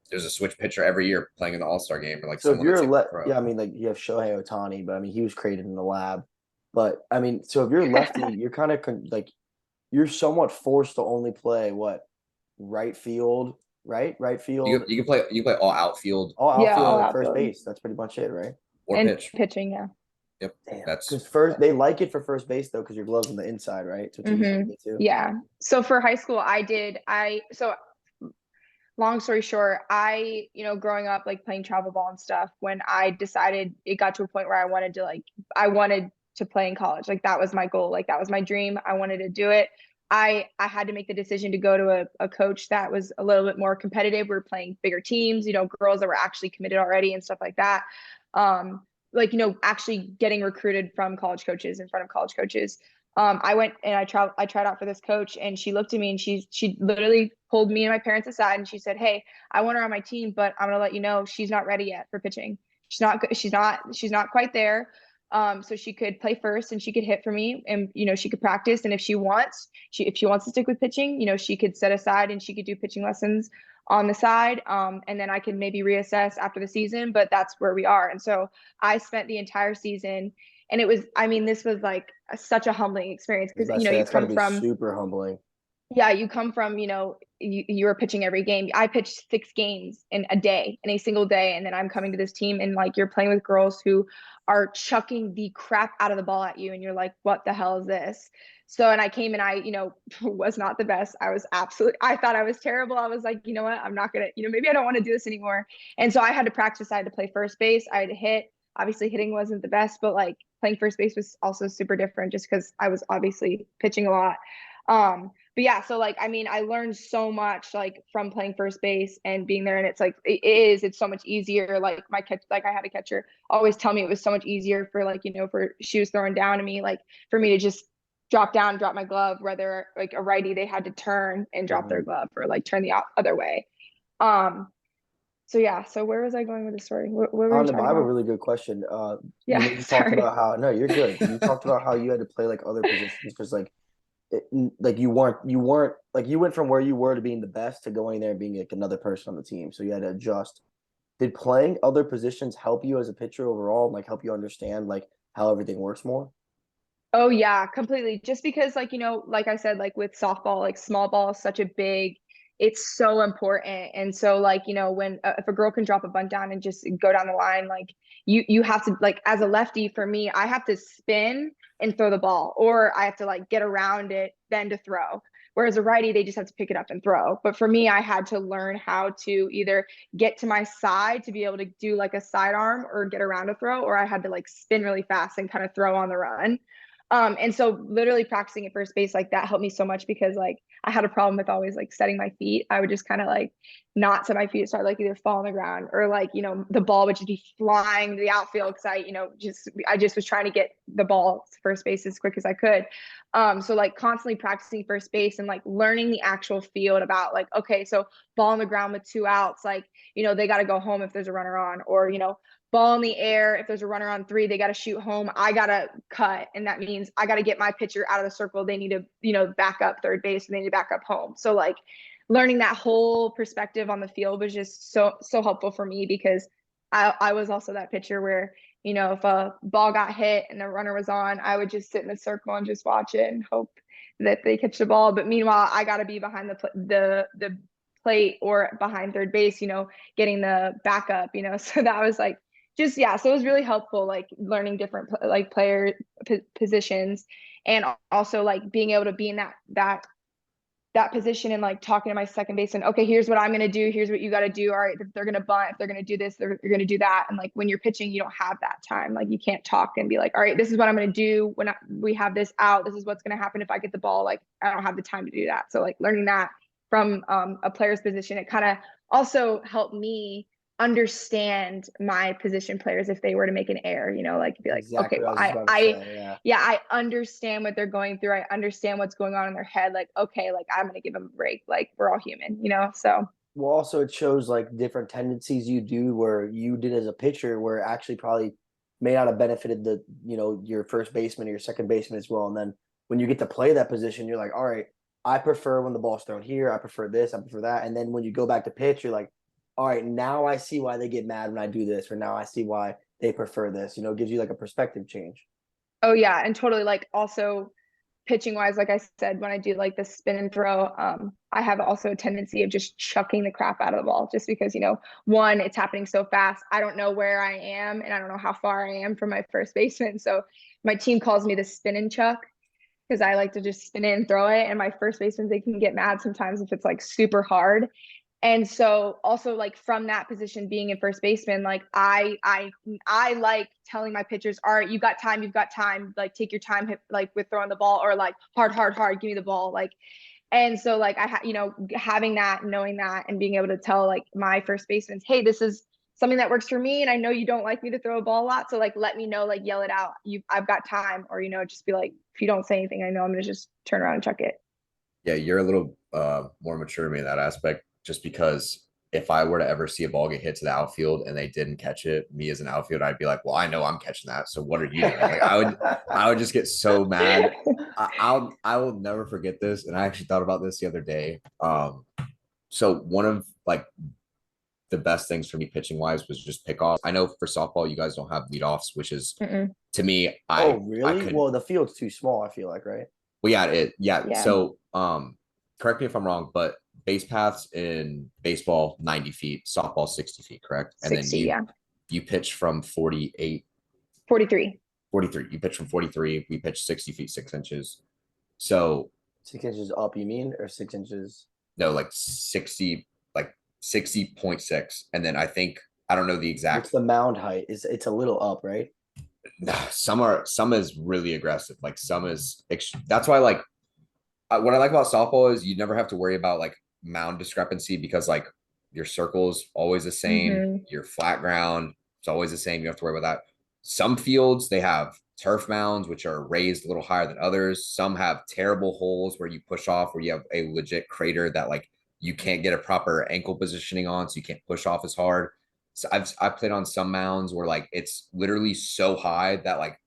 there's a switch pitcher every year playing in the All-Star game or like So if someone you're that's a able to let throw. yeah, I mean like you have Shohei Ohtani, but I mean he was created in the lab. But I mean, so if you're lefty, you're kind of like you're somewhat forced to only play what right field, right? Right field, You can play all outfield all Yeah, all outfield, and first outfield. base. That's pretty much it, right? or And pitch. pitching, yeah. Yep. Damn. That's Because first they like it for first base though, because your gloves on the inside, right? So it's easy to Hmm. get to. Yeah. So for high school, so long story short, growing up like playing travel ball and stuff, when I decided it got to a point where I wanted to play in college. Like that was my goal. Like that was my dream. I wanted to do it. I had to make the decision to go to a coach that was a little bit more competitive. We were playing bigger teams, girls that were actually committed already and stuff like that. Actually getting recruited from college coaches in front of college coaches. I went and I tried out for this coach, and she looked at me and she literally pulled me and my parents aside and she said, "Hey, I want her on my team, but I'm gonna let you know she's not ready yet for pitching. She's not quite there. So she could play first and she could hit for me, and she could practice. And if she wants to stick with pitching, she could set aside and she could do pitching lessons on the side. And then I could maybe reassess after the season. But that's where we are. And so I spent the entire season, and I mean, this was like such a humbling experience I was because about to say you that's got to come be from super humbling. yeah, you come from, you're pitching every game. I pitched 6 games in a day, in a single day. And then I'm coming to this team and like you're playing with girls who are chucking the crap out of the ball at you. And you're like, what the hell is this? So, and I came and I, was not the best. I thought I was terrible. I was like, you know what? I'm not going to, maybe I don't want to do this anymore. And so I had to practice. I had to play first base. I had to hit. Obviously, hitting wasn't the best, but like playing first base was also super different just because I was obviously pitching a lot. But yeah, so like I mean, I learned so much like from playing first base and being there, and it's like it's so much easier. Like my catch, like I had a catcher always tell me it was so much easier for like for she was throwing down to me, like for me to just drop down, drop my glove. Whether like a righty, they had to turn and drop their Mhm. glove or like turn the other way. Um, so yeah, so where was I going with the story? What were we But talking I have a about? really good question. Yeah, You talked sorry. about how no, you're good. You talked about how you had to play like other positions because like you weren't like you went from where you were to being the best to going there and being like another person on the team. So you had to adjust. Did playing other positions help you as a pitcher overall and like help you understand like how everything works more? Oh yeah, completely. Just because like, like I said, like with softball, like small ball is such a big, it's so important. And so like, when if a girl can drop a bunt down and just go down the line, like you have to like as a lefty for me, I have to spin and throw the ball, or I have to like get around it then to throw. Whereas a righty, they just have to pick it up and throw. But for me, I had to learn how to either get to my side to be able to do like a sidearm or get around a throw, or I had to like spin really fast and kind of throw on the run. And so literally practicing at first base like that helped me so much because like I had a problem with always like setting my feet. I would just kind of like not set my feet, start like either fall on the ground or like, you know, the ball would just be flying to the outfield because I just was trying to get the ball to first base as quick as I could. So like constantly practicing first base and like learning the actual field about like, okay, so ball on the ground with 2 outs, like, you know, they got to go home if there's a runner on, or, you know, ball in the air. If there's a runner on 3, they got to shoot home. I got to cut. And that means I got to get my pitcher out of the circle. They need to, you know, back up third base and they need to back up home. So like learning that whole perspective on the field was just so helpful for me because I was also that pitcher where, you know, if a ball got hit and the runner was on, I would just sit in the circle and just watch it and hope that they catch the ball. But meanwhile, I got to be behind the plate or behind third base, you know, getting the backup, you know. So that was like just so it was really helpful, like learning different like player positions, and also like being able to be in that position and like talking to my second baseman. Okay, here's what I'm going to do. Here's what you got to do. All right, if they're going to bunt, if they're going to do this, they're going to do that. And like when you're pitching, you don't have that time. Like you can't talk and be like, all right, this is what I'm going to do when we have this out. This is what's going to happen if I get the ball. Like I don't have the time to do that. So like learning that from a player's position, it kind of also helped me understand my position players if they were to make an error, you know, like be like, Exactly okay, well, what I was about to say, yeah. I understand what they're going through. I understand what's going on in their head. Like, okay, like I'm gonna give them a break. Like we're all human, you know. So Well, also it shows like different tendencies you do where you did as a pitcher where it actually probably may not have benefited the, you know, your first baseman or your second baseman as well. And then when you get to play that position, you're like, all right, I prefer when the ball's thrown here. I prefer this. I prefer that. And then when you go back to pitch, you're like, all right, now I see why they get mad when I do this, or now I see why they prefer this. You know, it gives you like a perspective change. oh yeah, and totally like also pitching wise, like I said, when I do like the spin and throw, I have also a tendency of just chucking the crap out of the ball just because, you know, one, it's happening so fast. I don't know where I am and I don't know how far I am from my first baseman. So my team calls me the spin and chuck because I like to just spin it and throw it. And my first baseman, they can get mad sometimes if it's like super hard. And so also like from that position being in first baseman, like I like telling my pitchers, all right, you've got time, like take your time, like with throwing the ball, or like hard, give me the ball. Like, and so like you know, having that, knowing that, and being able to tell like my first baseman, hey, this is something that works for me. And I know you don't like me to throw a ball a lot. So like, let me know, like yell it out. I've got time, or, you know, just be like, if you don't say anything, I know I'm going to just turn around and chuck it. Yeah, you're a little more mature to me in that aspect, just because if I were to ever see a ball get hit to the outfield and they didn't catch it, me as an outfielder, I'd be like, well, I know I'm catching that. So what are you doing? Like I would just get so mad. I will never forget this. And I actually thought about this the other day. So one of like the best things for me pitching wise was just pickoffs. I know for softball, you guys don't have leadoffs, which is to me, Oh, I really? could, Well, the field's too small, I feel like, right? well, yeah. Yeah. So, correct me if I'm wrong, but base paths in baseball 90 feet, softball 60 feet, correct? And then 60, yeah. you pitch from 48, 43. 43. You pitch from 43. We pitch 60 feet 6 inches. So 6 inches up, you mean, or 6 inches? no, like 60, like 60.6. And then I don't know the exact. What's the mound height? It's a little up, right? Some is really aggressive. Like some is that's why like what I like about softball is you never have to worry about like mound discrepancy because like your circle is always the same, your flat ground is always the same. You don't have to worry about that. Some fields they have turf mounds which are raised a little higher than others. Some have terrible holes where you push off, where you have a legit crater that like you can't get a proper ankle positioning on, so you can't push off as hard. So I've played on some mounds where like it's literally so high that like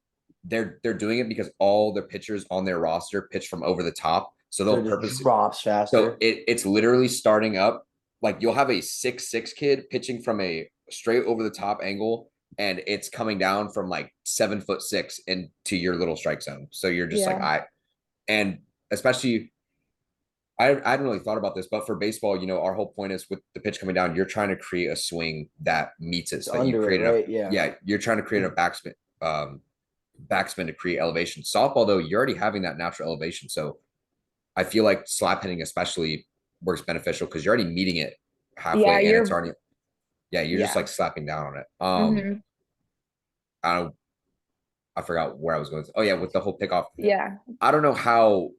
they're doing it because all the pitchers on their roster pitch from over the top. So So they'll it just purposely drops faster. so it's literally starting up. Like you'll have a 6'6" kid pitching from a straight over the top angle, and it's coming down from like 7'6" into your little strike zone. So you're just like Yeah. and especially I hadn't really thought about this, but for baseball, you know, our whole point is with the pitch coming down, you're trying to create a swing that meets it. It's So that you under create it, right? Yeah. yeah, you're trying to create a backspin to create elevation. Softball, though, you're already having that natural elevation. So I feel like slap hitting especially works beneficial because you're already meeting it Yeah, halfway and it's already you're just yeah. like slapping down on it. hmm I don't I forgot where I was going. Oh yeah, with the whole pickoff. Yeah. I don't know how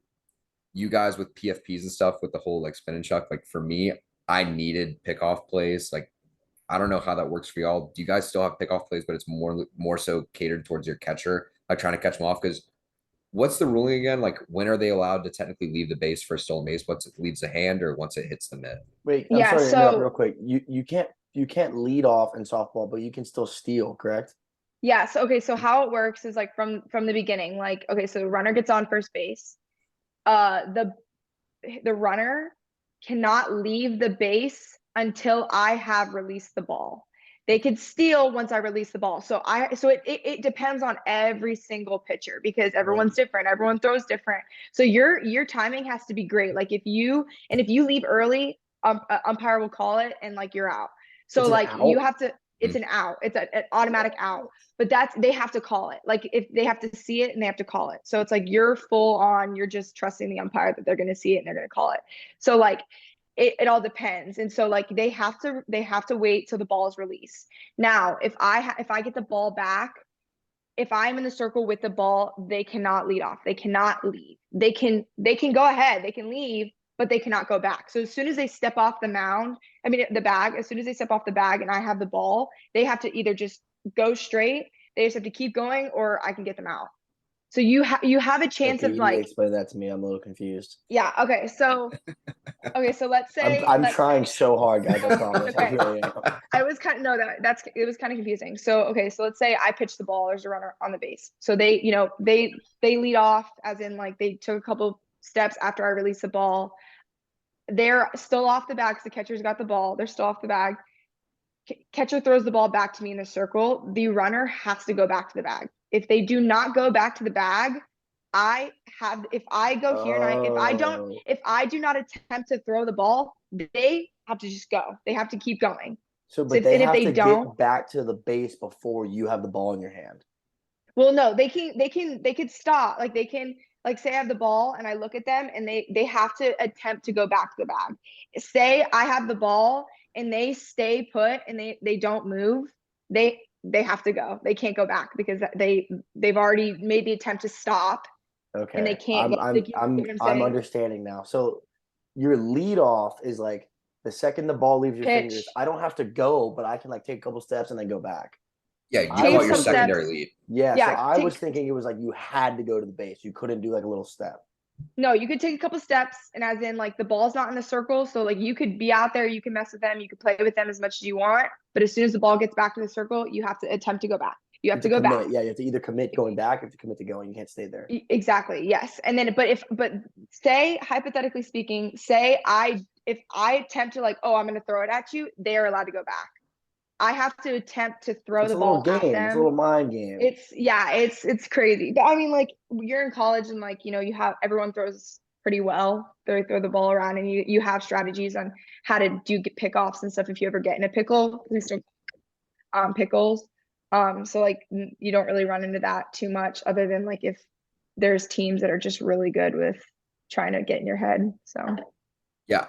you guys with PFPs and stuff with the whole like spin and chuck. Like for me, I needed pickoff plays. Like I don't know how that works for y'all. Do you guys still have pickoff plays, but it's more so catered towards your catcher, like trying to catch them off? Because what's the ruling again? Like when are they allowed to technically leave the base for a stolen base? Once it leaves the hand or once it hits the mitt? Wait, I'm Yeah. sorry to interrupt real So quick. You can't lead off in softball, but you can still steal, correct? yeah. So okay. So how it works is like from the beginning. Like okay. So the runner gets on first base. The runner cannot leave the base until I have released the ball. They could steal once I release the ball. So it depends on every single pitcher because everyone's different. Everyone throws different. So your timing has to be great. Like if you leave early, umpire will call it and like you're out. So It's an like you out? have to. It's an out. It's an automatic out. But they have to call it. Like if they have to see it and they have to call it. So it's like you're full on. You're just trusting the umpire that they're going to see it and they're going to call it. So like it all depends. And so like they have to wait till the ball is released. Now, if I get the ball back, if I'm in the circle with the ball, they cannot lead off. They cannot leave. They can go ahead. They can leave, but they cannot go back. So as soon as they step off the mound, I mean the bag, as soon as they step off the bag and I have the ball, they have to either just go straight, they just have to keep going, or I can get them out. So you have a chance Okay, of you need to like, explain that to me. I'm a little confused. yeah, okay, so let's I'm say I'm let's trying say so hard, guys. I promise. I okay. really am. I was kind of no that's it was kind of confusing. So okay, so let's say I pitch the ball, there's a runner on the base. So they lead off as in like they took a couple steps after I released the ball. They're still off the bag because the catcher's got the ball. They're still off the bag. Catcher throws the ball back to me in the circle. The runner has to go back to the bag. If they do not go back to the bag, if I go here and Oh, if I do not attempt to throw the ball, they have to just go. They have to keep going. so So but they and if have they to don't, get back to the base before you have the ball in your hand. well, no, they could stop. Like they can like say I have the ball and I look at them and they have to attempt to go back to the bag. Say I have the ball and they stay put and they don't move, they have to go. They can't go back because they've already made the attempt to stop and they Okay, can't I'm go. I'm Like, you I'm get what I'm I'm saying? understanding now. So your lead off is like the second the ball leaves your fingers, Pitch, I don't have to go, but I can like take a couple steps and then go back. Yeah, you I take call was your some thinking, secondary steps. lead. yeah, so Yeah, I was take thinking it was like you had to go to the base. You couldn't do like a little step. no, you could take a couple steps and as in like the ball's not in the circle. So like you could be out there, you can mess with them, you could play with them as much as you want. But as soon as the ball gets back to the circle, you have to attempt to go back. You You have have to to go back. commit. Yeah, you have to either commit going back, you have to commit to going. You can't stay there. Exactly. Yes. And then but say hypothetically speaking, say I if I attempt to like, oh, I'm gonna throw it at you, they are allowed to go back. I have to attempt to throw It's the a little ball at game. It's a them. little mind game. It's crazy. But I mean, like you're in college and like you have everyone throws pretty well. They throw the ball around and you have strategies on how to do get pickoffs and stuff if you ever get in a pickle. We still pickles. So like you don't really run into that too much other than like if there's teams that are just really good with trying to get in your head. So Yeah.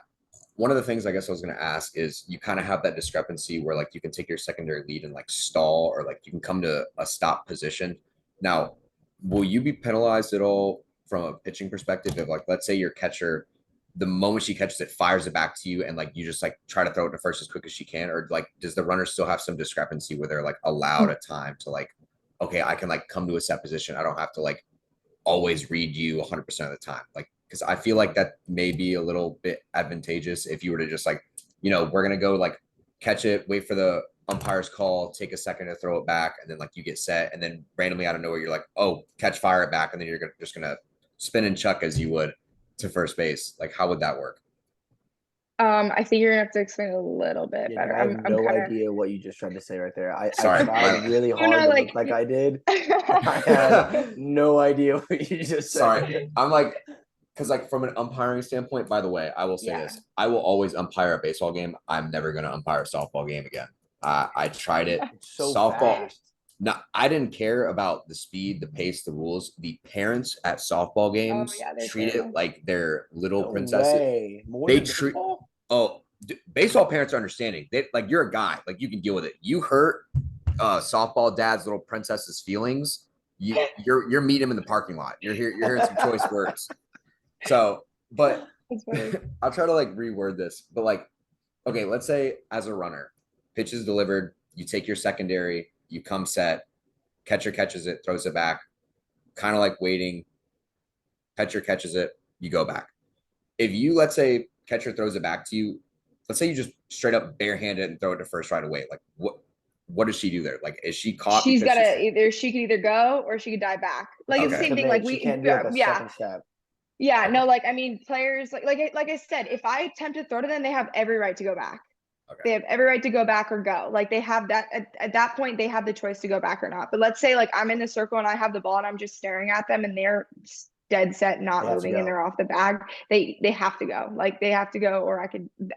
One of the things I guess I was going to ask is you kind of have that discrepancy where like you can take your secondary lead and like stall or like you can come to a stop position. Now, will you be penalized at all from a pitching perspective if like let's say your catcher the moment she catches it fires it back to you and like you just like try to throw it to first as quick as she can or like does the runner still have some discrepancy where they're like allowed a time to like okay, I can like come to a set position. I don't have to like always read you 100% of the time. Like, because I feel like that may be a little bit advantageous if you were to just like, we're going to go like catch it, wait for the umpire's call, take a second to throw it back, and then like you get set. And then randomly out of nowhere, you're like, oh, catch, fire it back. And then you're just going to spin and chuck as you would to first base. Like, how would that work? I think you're gonna have to explain a little bit Yeah, no, better. I have I'm no kind of idea what you just tried to say right there. I Sorry. tried really you hard know to like look like I did. I had no idea what you just said. Sorry. I'm like, because like from an umpiring standpoint, by the way, I will say yeah. this: I will always umpire a baseball game. I'm never going to umpire a softball game again. I tried it. It's so Softball. fast. No, I didn't care about the speed, the pace, the rules. The parents at softball Oh games yeah, they're treat terrible. it like they're little No princesses. way. More They than treat baseball? baseball parents are understanding. They like you're a guy, like you can deal with it. You hurt softball dad's little princess's feelings. you're meeting him in the parking lot. You're hearing some choice words. So, but I'll try to like reword this. But like, okay, let's say as a runner, pitch is delivered, you take your secondary, you come set, catcher catches it, throws it back, kind of like waiting. Catcher catches it, you go back. If you, let's say, catcher throws it back to you, let's say you just straight up barehand it and throw it to first right away. Like what does she do there? Like, is she caught? She could either go or she could dive back. Like it's the same thing. Like she can't do like a second step. Yeah, no, like I mean, players like I said, if I attempt to throw to them, they have every right to go back. Okay. They have every right to go back or go. Like they have that at that point, they have the choice to go back or not. But let's say like I'm in the circle and I have the ball and I'm just staring at them and they're dead set not moving and they're off the bag. They have to go. Like they have to go, or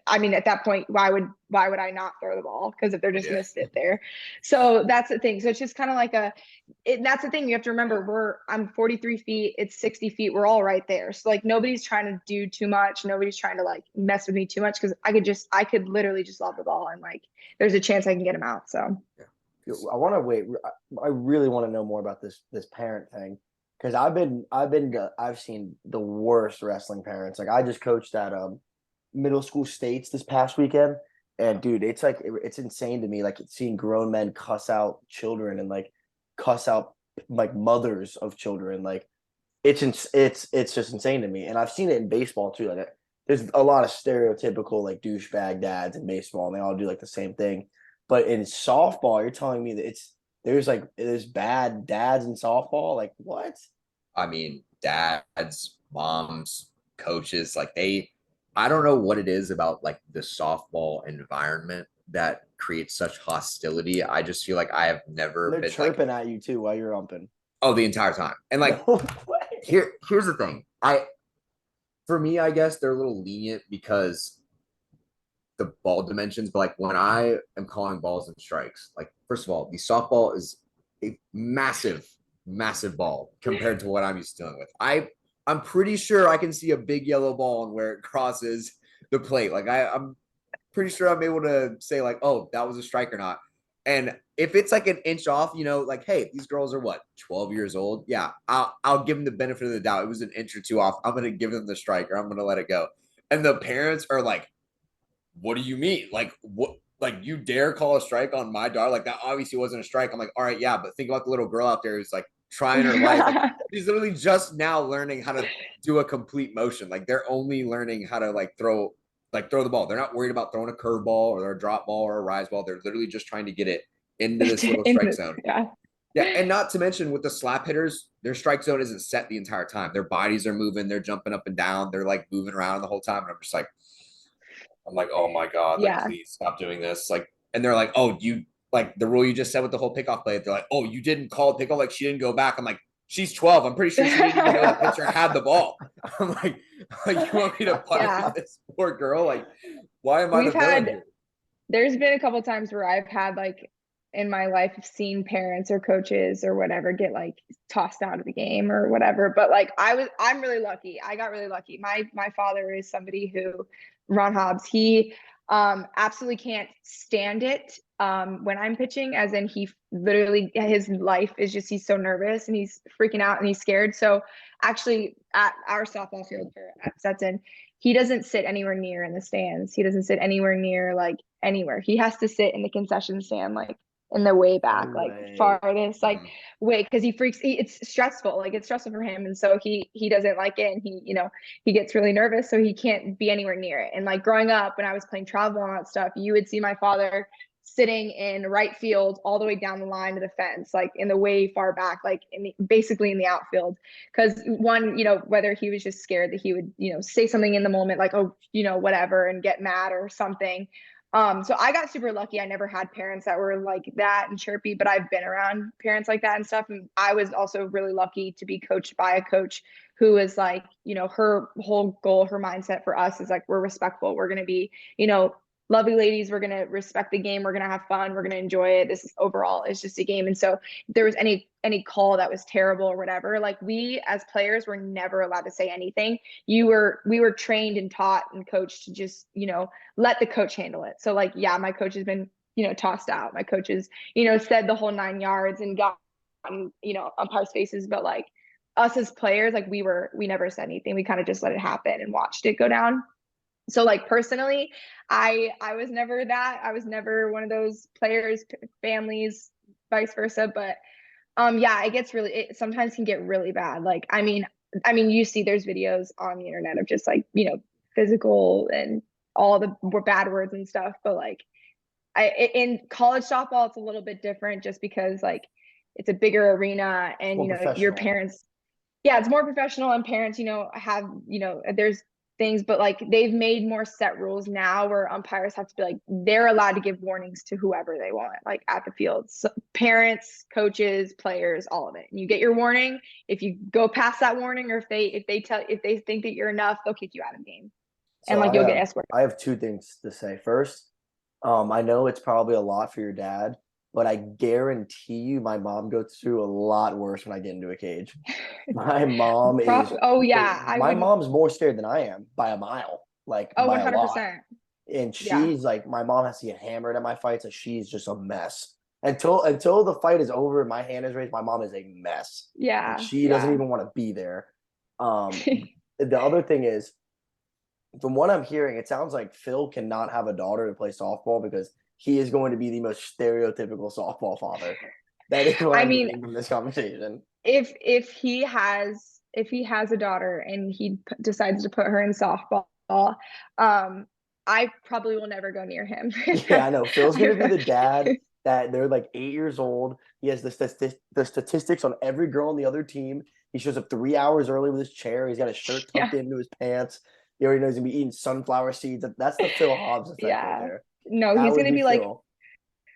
I mean at that point, why would I not throw the ball? Because if they're just gonna sit there. So that's the thing. So it's just kind of like that's the thing you have to remember. I'm 43 feet, it's 60 feet, we're all right there. So like nobody's trying to do too much, nobody's trying to like mess with me too much, because I could literally just lob the ball and like there's a chance I can get him out. So I really want to know more about this parent thing, because I've seen the worst wrestling parents. Like I just coached at middle school states this past weekend, and dude, it's like it's insane to me, like seeing grown men cuss out children and like cuss out like mothers of children. Like it's just insane to me. And I've seen it in baseball too. Like there's a lot of stereotypical like douchebag dads in baseball, and they all do like the same thing. But in softball, you're telling me that there's bad dads in softball? Like what? I mean, dads, moms, coaches, like I don't know what it is about like the softball environment that creates such hostility. I just feel like I have never They're been chirping at you too while you're umping. Oh, the entire time. And like No here's the thing. For me, I guess they're a little lenient because the ball dimensions, but like when I am calling balls and strikes, like first of all, the softball is a massive ball compared to what I'm used to dealing with. I'm pretty sure I can see a big yellow ball and where it crosses the plate. Like I'm pretty sure I'm able to say like, oh, that was a strike or not. And if it's like an inch off, like, hey, these girls are what, 12 years old? Yeah, I'll give them the benefit of the doubt. It was an inch or two off. I'm gonna give them the strike, or I'm gonna let it go. And the parents are like, what do you mean? Like, what? Like, you dare call a strike on my daughter? Like, that obviously wasn't a strike. I'm like, all right, yeah, but think about the little girl out there who's like trying her life. Like, she's literally just now learning how to do a complete motion. Like, they're only learning how to throw the ball. They're not worried about throwing a curveball or a drop ball or a rise ball. They're literally just trying to get it into this little strike zone. Yeah, and not to mention with the slap hitters, their strike zone isn't set the entire time. Their bodies are moving. They're jumping up and down. They're like moving around the whole time. And I'm like, oh my God, like, please stop doing this. Like, and they're like, oh, you like the rule you just said with the whole pickoff play. They're like, oh, you didn't call pickoff. Like, she didn't go back. I'm like, she's 12. I'm pretty sure she didn't even know that pitcher had the ball. I'm like, you want me to punish this poor girl? Like, why am I the villain here? There's been a couple times where I've had like in my life seen parents or coaches or whatever get like tossed out of the game or whatever. But like I'm really lucky. I got really lucky. My father is somebody who, Ron Hobbs, he absolutely can't stand it when I'm pitching, as in he literally, his life is just, he's so nervous and he's freaking out and he's scared. So actually at our softball field at Stetson, he doesn't sit anywhere near in the stands. He doesn't sit anywhere near like anywhere. He has to sit in the concession stand, like in the way back, like farthest, like way, because it's stressful. Like it's stressful for him. And so he doesn't like it. And he gets really nervous. So he can't be anywhere near it. And like growing up, when I was playing travel and all that stuff, you would see my father sitting in right field all the way down the line to the fence, like in the way far back, like basically in the outfield. Because one, whether he was just scared that he would, say something in the moment, like, oh, whatever, and get mad or something. So I got super lucky. I never had parents that were like that and chirpy, but I've been around parents like that and stuff. And I was also really lucky to be coached by a coach who is like, her whole goal, her mindset for us is like, we're respectful. We're going to be, lovely ladies. We're going to respect the game. We're going to have fun. We're going to enjoy it. This is overall, it's just a game. And so if there was any call that was terrible or whatever, like we as players were never allowed to say anything. We were trained and taught and coached to just, let the coach handle it. So like, yeah, my coach has been, tossed out. My coach has, said the whole 9 yards and got umpires' faces, but like us as players, like we never said anything. We kind of just let it happen and watched it go down. So like personally, I was never that. I was never one of those players, families, vice versa. But yeah, it sometimes can get really bad. Like I mean, you see there's videos on the internet of just like, physical and all the bad words and stuff, but like in college softball it's a little bit different just because like it's a bigger arena It's and more your professional. parents, yeah, it's more professional and parents have there's things, but like they've made more set rules now where umpires have to be like they're allowed to give warnings to whoever they want like at the field, so parents, coaches, players, all of it, and you get your warning. If you go past that warning, or if they think that you're enough, they'll kick you out of the game, and So like you'll get escorted. I have two things to say. First, I know it's probably a lot for your dad, but I guarantee you my mom goes through a lot worse when I get into a cage. My mom is Oh yeah, I my would. mom's more scared than I am by a mile, like Oh, by a lot. 100%. And Yeah. she's like, my mom has to get hammered at my fights, and she's just a mess. Until the fight is over and my hand is raised, my mom is a mess. And Yeah. she doesn't Yeah. even want to be there. The other thing is, from what I'm hearing, it sounds like Phil cannot have a daughter to play softball because he is going to be the most stereotypical softball father. That is what I I'm mean, getting from this conversation. if he has a daughter and he decides to put her in softball, I probably will never go near him. Yeah, I know. Phil's going to be the dad that they're like 8 years old. He has the statistics on every girl on the other team. He shows up 3 hours early with his chair. He's got his shirt tucked Yeah. into his pants. He already knows he's going to be eating sunflower seeds. That's the Phil Hobbs effect right Yeah. there. No, That he's would gonna be be like Phil.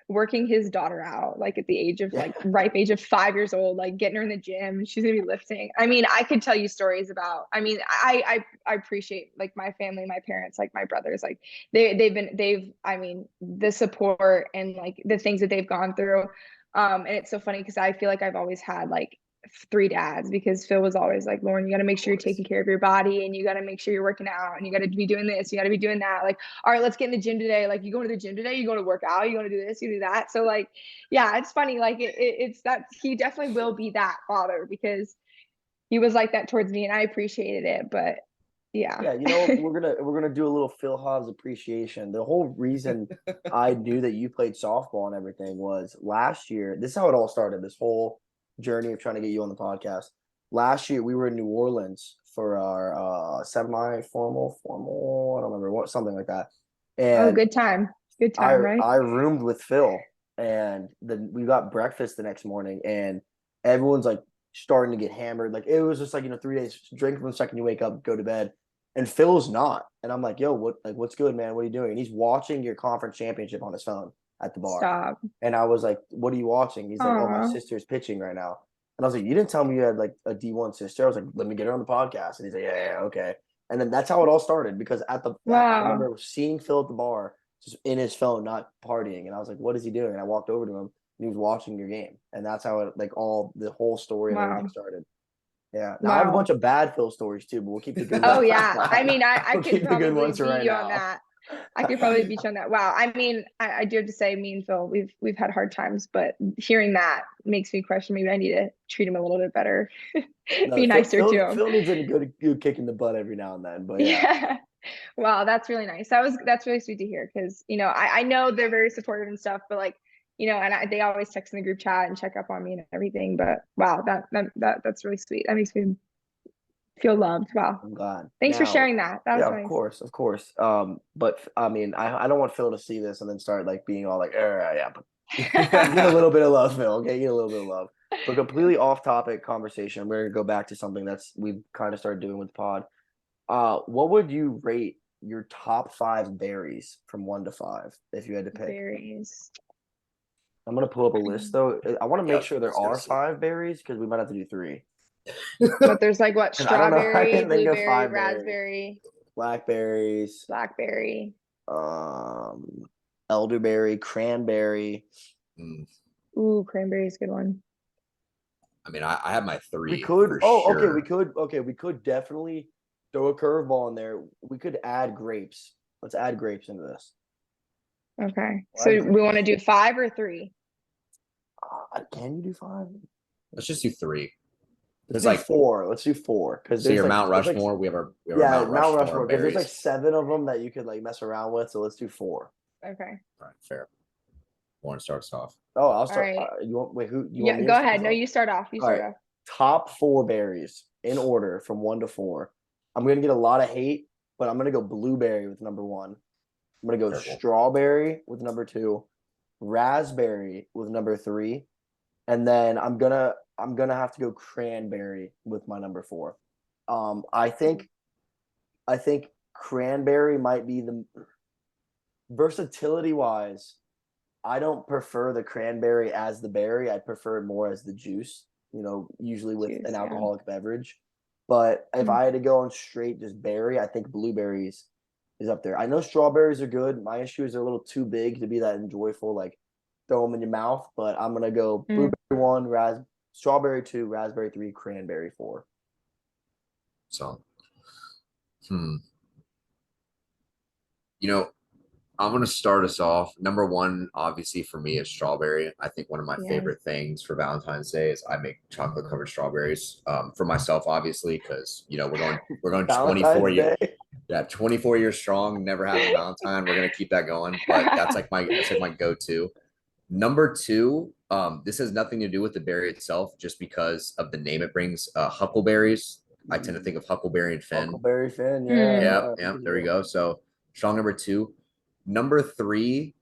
working his daughter out like at the age of Yeah. like ripe age of 5 years old, like getting her in the gym. She's gonna be lifting. I mean, I could tell you stories about, I mean, I appreciate like my family, my parents, like my brothers, like I mean, the support and like the things that they've gone through. And it's so funny because I feel like I've always had like three dads, because Phil was always like, Lauren, you got to make sure you're taking care of your body, and you got to make sure you're working out, and you got to be doing this, you got to be doing that. Like, all right, let's get in the gym today. Like, you going to the gym today? You going to work out? You going to do this? You do that? So like, yeah, it's funny. Like it's that he definitely will be that father, because he was like that towards me, and I appreciated it. But yeah. Yeah, we're gonna do a little Phil Hobbs appreciation. The whole reason I knew that you played softball and everything was last year. This is how it all started. This whole journey of trying to get you on the podcast. Last year we were in New Orleans for our semi-formal, formal, I don't remember what, something like that. Oh, And good time. Good I time, right? I roomed with Phil, and then we got breakfast the next morning, and everyone's like starting to get hammered. Like it was just like 3 days drink from the second you wake up, go to bed, and Phil's not. And I'm like, yo, what's good, man? What are you doing? And he's watching your conference championship on his phone at the bar. Stop. And I was like, what are you watching? He's like, oh, my Aw. sister's pitching right now. And I was like, you didn't tell me you had like a D1 sister. I was like, let me get her on the podcast. And he's like, yeah, okay. And then that's how it all started, because I Wow. remember seeing Phil at the bar just in his phone, not partying. And I was like, what is he doing? And I walked over to him, and he was watching your game. And that's how it, like, all the whole story of everything Wow. started. Yeah. Now I have a Wow. bunch of bad Phil stories too, but we'll keep the good Oh ones. yeah. I mean, I We'll could keep the good probably ones for beat right you on now. that. I could probably beat you on that. Wow. I mean, I do have to say, me and Phil, we've had hard times, but hearing that makes me question, maybe I need to treat him a little bit better. No, Be Phil, nicer to Phil, him. Phil needs a good kick in the butt every now and then. But yeah, Yeah. Wow, that's really nice. That's really sweet to hear, because I know they're very supportive and stuff, but like, and they always text in the group chat and check up on me and everything. But wow, that's really sweet. That makes me feel loved. Wow. I'm glad. Thanks for Now, sharing that. That yeah, was of nice. course, of course. But I mean, I don't want Phil to see this and then start like being all like, yeah, but get a little bit of love, Phil. Okay, get a little bit of love. But completely off topic conversation. We're gonna go back to something we've kind of started doing with the pod. What would you rate your top 5 berries from 1 to 5 if you had to pick? Berries. I'm gonna pull up a list though. I want to Yeah, make sure there let's go are see. 5 berries because we might have to do 3. But there's like what? 'Cause I don't know. I Strawberry, can think of blueberry, 5 berries. raspberry, Blackberries, blackberry. um, elderberry, cranberry. Mm, Ooh, cranberry is a good one. I mean, I have my We 3 could. for Oh, okay. We sure. could. Okay, we could definitely throw a curveball in there. We could add grapes. Let's add grapes into this. Okay. We'll add So we grapes. want to do 5 or 3? Can you do 5? Let's just do 3. Let's It's do like 4. Let's do 4 because so there's your like Mount there's like Rushmore. We have our yeah, Mount Mount Rushmore Rushmore because there's like berries. 7 of them that you could like mess around with. So let's do 4. Okay. All right, fair. Warren starts off. Oh, I'll All start. right. You want wait? Who you want Yeah, me go to ahead. start No, off? you start off. You All start right. off. Top 4 berries in order from 1 to 4. I'm gonna get a lot of hate, but I'm gonna go blueberry with number 1. I'm gonna go Careful. strawberry with number 2, raspberry with number 3, and then I'm gonna have to go cranberry with my number 4. I think cranberry might be the versatility wise. I don't prefer the cranberry as the berry. I prefer it more as the juice, usually with Juice, an yeah. alcoholic beverage. But if Mhm. I had to go on straight just berry, I think blueberries is up there. I know strawberries are good. My issue is they're a little too big to be that enjoyable, like throw them in your mouth. But I'm gonna go Mm. blueberry 1, strawberry 2, raspberry 3, cranberry 4. So, you know, I'm gonna start us off. Number 1, obviously for me, is strawberry. I think one of my Yeah. favorite things for Valentine's Day is I make chocolate covered strawberries. For myself, obviously, because we're going 24 Valentine's years. Day. Yeah, 24 years strong. Never having a Valentine. We're gonna keep that going. But that's like my go-to. Number 2, this has nothing to do with the berry itself, just because of the name it brings. Huckleberries. I tend to think of Huckleberry and Finn. Huckleberry Finn, Mm. Yeah, there we go. So strong number 2. Number 3,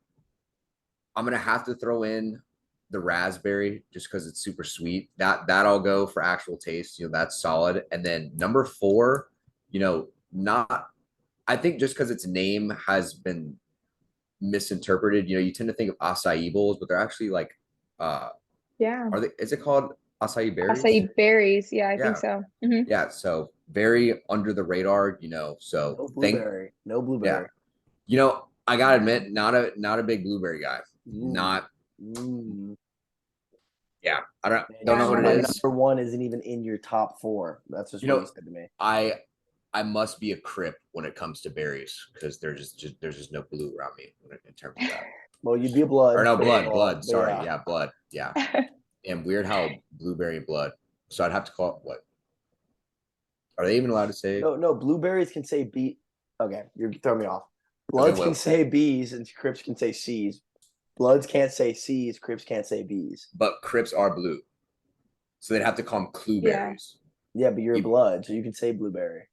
I'm gonna have to throw in the raspberry just because it's super sweet. That I'll go for actual taste. That's solid. And then number 4, not I think just because its name has been misinterpreted. You tend to think of acai bowls, but they're actually like Yeah. is it called acai berries? Acai berries. Yeah, I Yeah. think so. Mhm. Yeah, so very under the radar, so No think blueberry. No yeah. blueberry. I gotta admit, not a big blueberry guy. Not yeah. I don't Yeah, know I'm what not it a- is. Number 1 isn't even in your top 4. That's just what you said to me. I must be a crip when it comes to berries because there's just no blue around me in terms of that. Well, you'd be a blood. Or no, blood. But Sorry, yeah. yeah, blood. Yeah, and weird how blueberry and blood. So I'd have to call it what? Are they even allowed to say? No, blueberries can say B. Okay, you're throwing me off. Okay, Bloods well, can say B's and Crips can say C's. Bloods can't say C's, Crips can't say B's. but Crips are blue, so they'd have to call them clueberries. Yeah, but you're a You- blood, so you can say blueberry.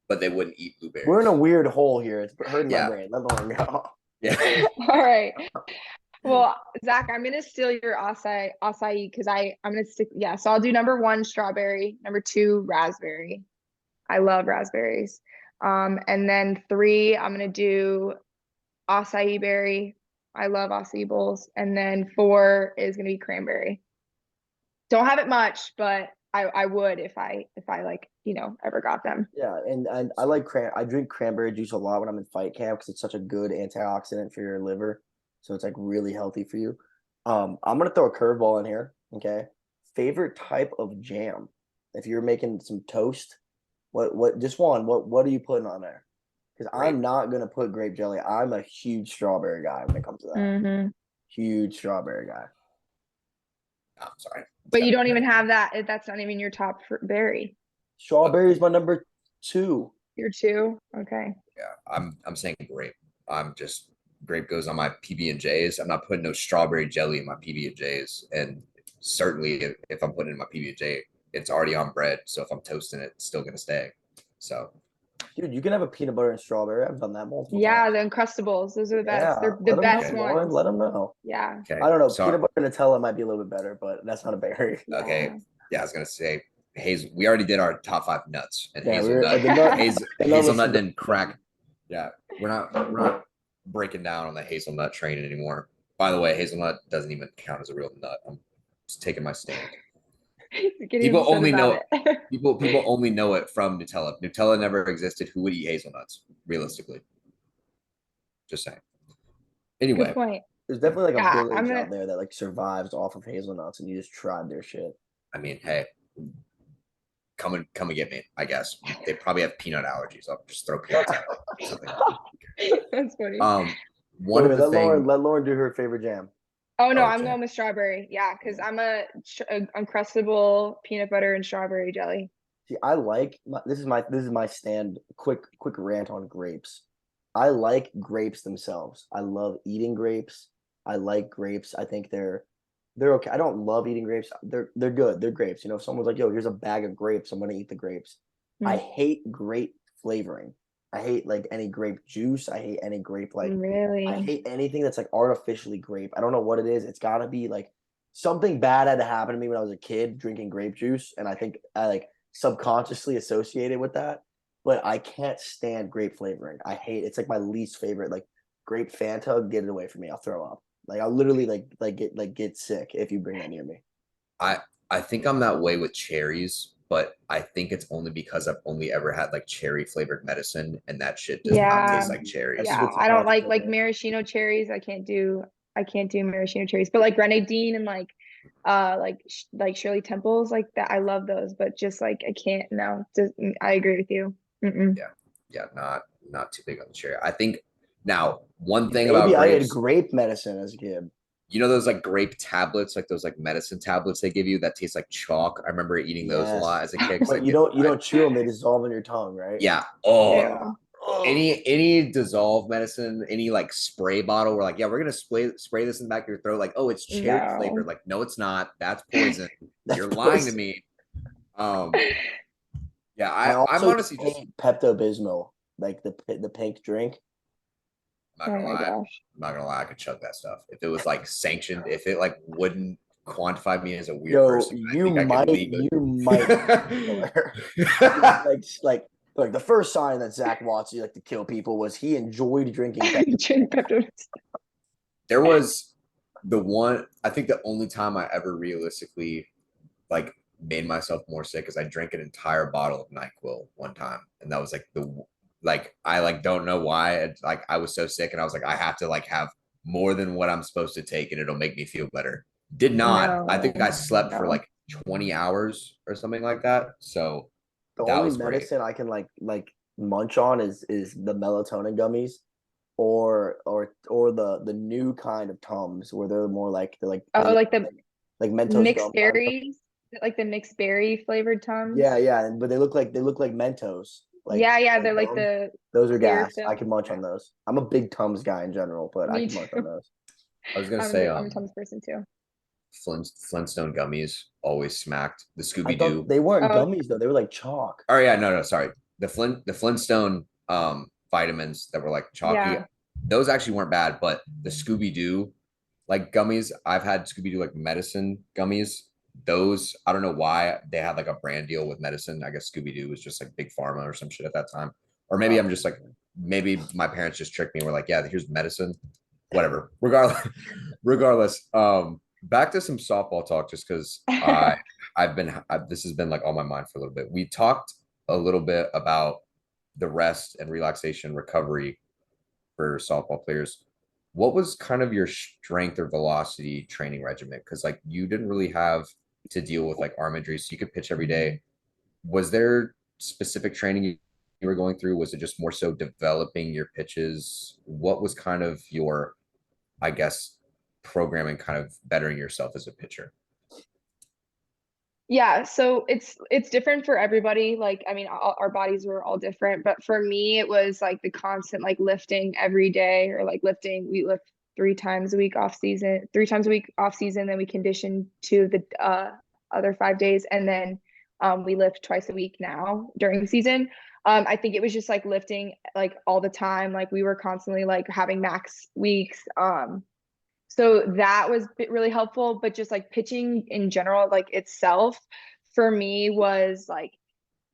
But they wouldn't eat blueberries. We're in a weird hole here. It's hurting Yeah. my brain. Let Lauren go. Yeah. All right. Well, Zach, I'm gonna steal your acai because I'm gonna stick. Yeah, so I'll do number 1 strawberry, number 2 raspberry. I love raspberries. And then 3, I'm gonna do acai berry. I love acai bowls. And then 4 is gonna be cranberry. Don't have it much, but I would if I like ever got them. Yeah, and I I drink cranberry juice a lot when I'm in fight camp because it's such a good antioxidant for your liver. So it's like really healthy for you. I'm gonna throw a curveball in here. Okay. Favorite type of jam? If you're making some toast, what just one, what are you putting on there? Because I'm not gonna put grape jelly. I'm a huge strawberry guy when it comes to that. Mm-hmm. Huge strawberry guy. I'm sorry. But you don't even have that. That's not even your top berry. Strawberry is my number 2. Your 2? Okay. Yeah, I'm saying grape. Grape goes on my PB and J's. I'm not putting no strawberry jelly in my PB and J's, and certainly if I'm putting it in my PB and J, it's already on bread. So if I'm toasting it, it's still gonna stay. So, Dude, you can have a peanut butter and strawberry. I've done that multiple Yeah, times. the Uncrustables. Those are the best. Yeah, They're the let 'em best know, Lauren. ones. Let them know. Yeah. okay. I don't know. Sorry. Peanut butter and Nutella might be a little bit better, but that's not a berry. Okay. Yeah. Yeah, I was gonna say we already did our top 5 nuts, and Yeah, hazelnut. the nut- Hazelnut didn't crack. Yeah, we're not breaking down on the hazelnut train anymore. By the way, hazelnut doesn't even count as a real nut. I'm just taking my stand. People only know people only know it from Nutella. If Nutella never existed, who would eat hazelnuts? Realistically, just saying. Anyway, Good point. There's definitely like a Yeah, village out there that like survives off of hazelnuts, and you just tried their shit. I mean, hey, come and get me. I guess they probably have peanut allergies. I'll just throw peanuts at them. That's funny. One of the things. Let Lauren do her favorite jam. Oh no, Oh, I'm jam. going with strawberry. Yeah, because I'm a uncrustable peanut butter and strawberry jelly. See, I like this is my stand. Quick rant on grapes. I like grapes themselves. I love eating grapes. I like grapes. I think they're okay. I don't love eating grapes. They're good. They're grapes. You know, if someone's like, "Yo, here's a bag of grapes. I'm gonna eat the grapes." I hate grape flavoring. I hate like any grape juice. I hate any grape like I Really? hate anything that's like artificially grape. I don't know what it is. It's got to be like something bad had to happen to me when I was a kid drinking grape juice, and I think I like subconsciously associated with that. But I can't stand grape flavoring. I hate it's like my least favorite. Like grape Fanta, get it away from me. I'll throw up. Like I'll literally get sick if you bring that near me. I I think I'm that way with cherries, but I think it's only because I've only ever had like cherry flavored medicine, and that shit does not taste Yeah. like That's a cherries. Yeah. good I don't subconscious like memory. maraschino cherries. I can't do maraschino cherries. But like grenadine and like Shirley Temples, like that. I love those, but just like I can't no. I agree with you. Mm-mm. Yeah, yeah, not too big on the cherry. I think now one thing about Maybe I had grapes, grape medicine as a kid. you know those like grape tablets, like those like medicine tablets they give you that taste like chalk. I remember eating those a lot Yes, as a kid because I but you get don't you I don't chew them; they dissolve in your tongue, right? yeah. Oh, Yeah. Oh, any dissolved medicine, any like spray bottle, we're like, yeah, we're gonna spray this in the back of your throat. Like, oh, it's cherry flavored. No. Like, no, it's not. That's poison. that's You're lying to poison. me. Yeah, I I'm also honestly just hate Pepto Bismol, like the pink drink. I'm not Oh gonna my lie. gosh. I'm not gonna lie. I could chug that stuff if it was like sanctioned. If it like wouldn't quantify me as a weird Yo, person, I think I could leave you might be bipolar. Like the first sign that Zach Watson like to kill people was he enjoyed drinking Pepto. Drink Pepto. There was the one. I think the only time I ever realistically like made myself more sick is I drank an entire bottle of NyQuil one time, and that was like I like don't know why. Like I was so sick, and I was like I have to like have more than what I'm supposed to take, and it'll make me feel better. Did not. I think I No. slept for No. like 20 hours or something like that. So The that only was great. medicine I can like munch on is the melatonin gummies or the new kind of Tums where they're more like they Oh, look like the like Mentos mixed gum kind of. berries, like the mixed berry flavored Yeah, Tums. yeah, but they look like Mentos, Yeah, yeah, like they're like gum. the Those are clear gas. I film. can munch Yeah, on those. I'm a big Tums guy in general, but I me can munch on too. those. I was gonna I'm say a, I'm a Tums person too. Flintstone gummies always smacked. The I Scooby thought Doo. they weren't Oh, gummies though. They were like chalk. Oh yeah, no, sorry. The Flintstone vitamins that were like chalky, yeah. those actually weren't bad, but the Scooby Doo like gummies, I've had Scooby Doo like medicine gummies. Those I don't know why they had like a brand deal with medicine. I guess Scooby Doo was just like big pharma or some shit at that time. Or maybe I'm just like maybe my parents just tricked me. And we're like, yeah, here's medicine. Whatever. Regardless, back to some softball talk just because this has been like on my mind for a little bit. We talked a little bit about the rest and relaxation recovery for softball players. What was kind of your strength or velocity training regimen? Because like you didn't really have to deal with like arm injuries, so you could pitch every day. Was there specific training you were going through? Was it just more so developing your pitches? What was kind of your, I guess, programming kind of bettering yourself as a pitcher? Yeah, so it's different for everybody. Like, I mean, our bodies were all different, but for me, it was like the constant like lifting every day or like lifting. We lift 3 times a week off season, 3 times a week off season. Then we condition to the other 5 days, and then we lift twice a week now during the season. I think it was just like lifting like all the time. Like we were constantly like having max weeks. So that was really helpful, but just like pitching in general, like itself for me was like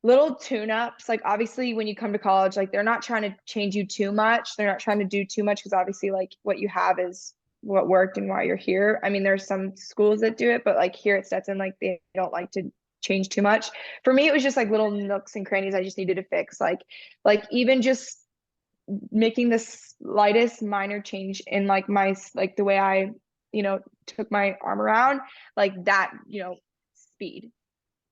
little tune-ups. Like obviously when you come to college, like they're not trying to change you too much. They're not trying to do too much because obviously like what you have is what worked and why you're here. I mean, there's some schools that do it, but like here at Stetson, like they don't like to change too much. For me, it was just like little nooks and crannies I just needed to fix. Like even just making the slightest minor change in like my like the way I took my arm around like that speed.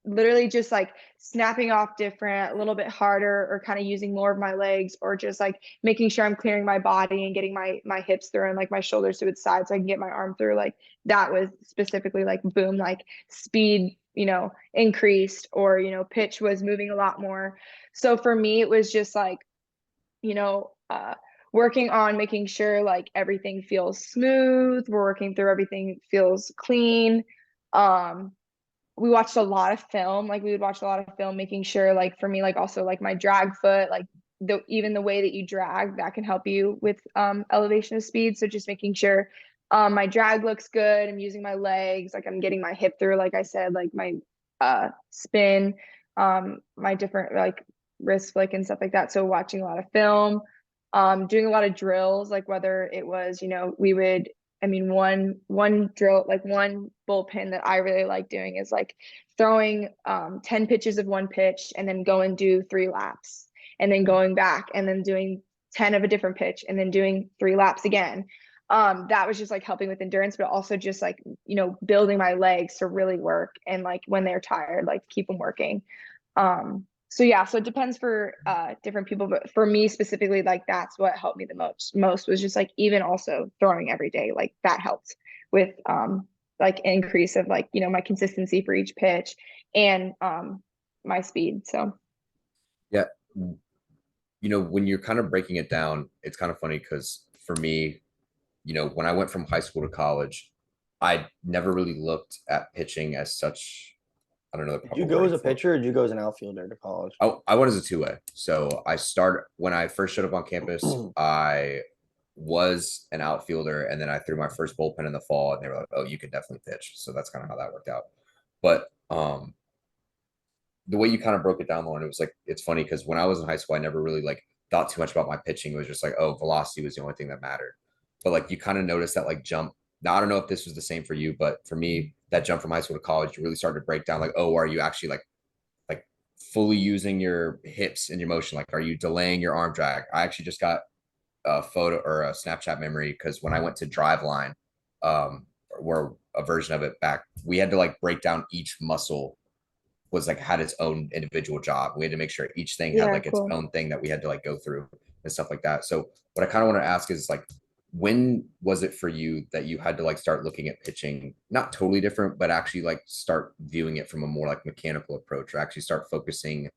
literally just like snapping off different, a little bit harder, or kind of using more of my legs, or just like making sure I'm clearing my body and getting my hips through and like my shoulders to its side so I can get my arm through. Like that was specifically like boom, like speed, increased, or, pitch was moving a lot more. So for me, it was just like, working on making sure like everything feels smooth. We're working through everything feels clean. Um, we watched a lot of film. Like we would watch a lot of film, making sure like for me, like also like my drag foot, like even the way that you drag, that can help you with elevation of speed. So just making sure my drag looks good. I'm using my legs, like I'm getting my hip through, like I said, like my spin, my different like wrist flick and stuff like that. So watching a lot of film, doing a lot of drills, like whether it was, we would, one drill, like one bullpen that I really like doing is like throwing 10 pitches of one pitch and then go and do 3 laps and then going back and then doing 10 of a different pitch and then doing 3 laps again. That was just like helping with endurance, but also just like, building my legs to really work, and like when they're tired, like keep them working. So yeah, so it depends for different people, but for me specifically, like that's what helped me the most was just like even also throwing every day, like that helped with like increase of like, my consistency for each pitch and my speed. So Yeah. When you're kind of breaking it down, it's kind of funny because for me, when I went from high school to college, I never really looked at pitching as such. I don't know the Did proper you go as wording a for it. pitcher or did you go as an outfielder to college? I went as a two-way. So when I first showed up on campus, I was an outfielder, and then I threw my first bullpen in the fall, and they were like, "Oh, you can definitely pitch." So that's kind of how that worked out. But the way you kind of broke it down, Lauren, it was like it's funny because when I was in high school, I never really like thought too much about my pitching. It was just like, oh, velocity was the only thing that mattered. But like you kind of noticed that like jump. Now I don't know if this was the same for you, but for me, that jump from high school to college, you really started to break down like, oh, are you actually like fully using your hips and your motion? Like, are you delaying your arm drag? I actually just got a photo or a Snapchat memory because when I went to Driveline, or a version of it back, we had to like break down each muscle was like had its own individual job. We had to make sure each thing had yeah, like its cool. own thing that we had to like go through and stuff like that. So what I kind of want to ask is like, when was it for you that you had to like start looking at pitching, not totally different, but actually like start viewing it from a more like mechanical approach, or actually start focusing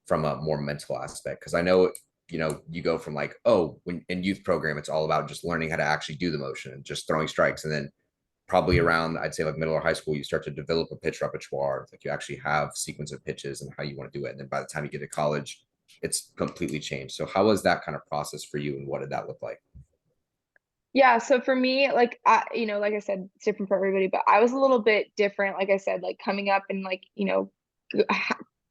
from a more mental aspect? Because I know, you go from like, oh, when in youth program, it's all about just learning how to actually do the motion and just throwing strikes. And then probably around, I'd say like middle or high school, you start to develop a pitch repertoire. Like you actually have sequence of pitches and how you want to do it. And then by the time you get to college, it's completely changed. So how was that kind of process for you, and what did that look like? Yeah, so for me, like like I said, it's different for everybody, but I was a little bit different. Like I said, like coming up and like,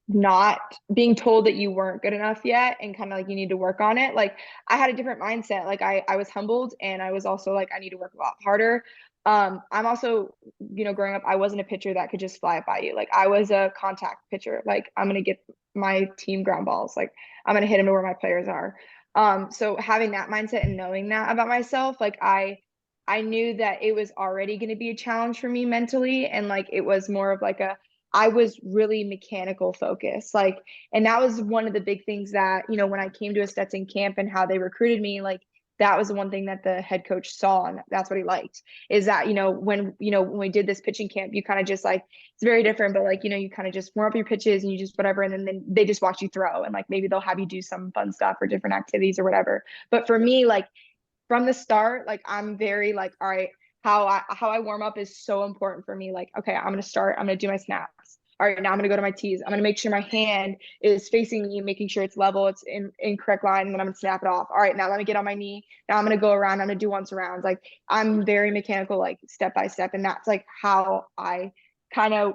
not being told that you weren't good enough yet and kind of like you need to work on it. Like I had a different mindset. Like I was humbled, and I was also like I need to work a lot harder. I'm also, growing up, I wasn't a pitcher that could just fly it by you. Like I was a contact pitcher. Like I'm gonna get my team ground balls. Like I'm gonna hit them to where my players are. So having that mindset and knowing that about myself, like I knew that it was already going to be a challenge for me mentally, and like it was more of like I was really mechanical focused, like, and that was one of the big things that, when I came to a Stetson camp and how they recruited me, like that was the one thing that the head coach saw, and that's what he liked, is that, when we did this pitching camp, you kind of just like, it's very different, but like, you kind of just warm up your pitches and you just whatever, and then they just watch you throw, and like maybe they'll have you do some fun stuff or different activities or whatever. But for me, like from the start, like I'm very like, all right, how I warm up is so important for me. Like, okay, I'm gonna do my snaps. All right, now I'm gonna go to my tees. I'm gonna make sure my hand is facing me, making sure it's level, it's in correct line, and then I'm gonna snap it off. All right, now let me get on my knee. Now I'm gonna go around, I'm gonna do once arounds. Like I'm very mechanical, like step by step. And that's like how I kind of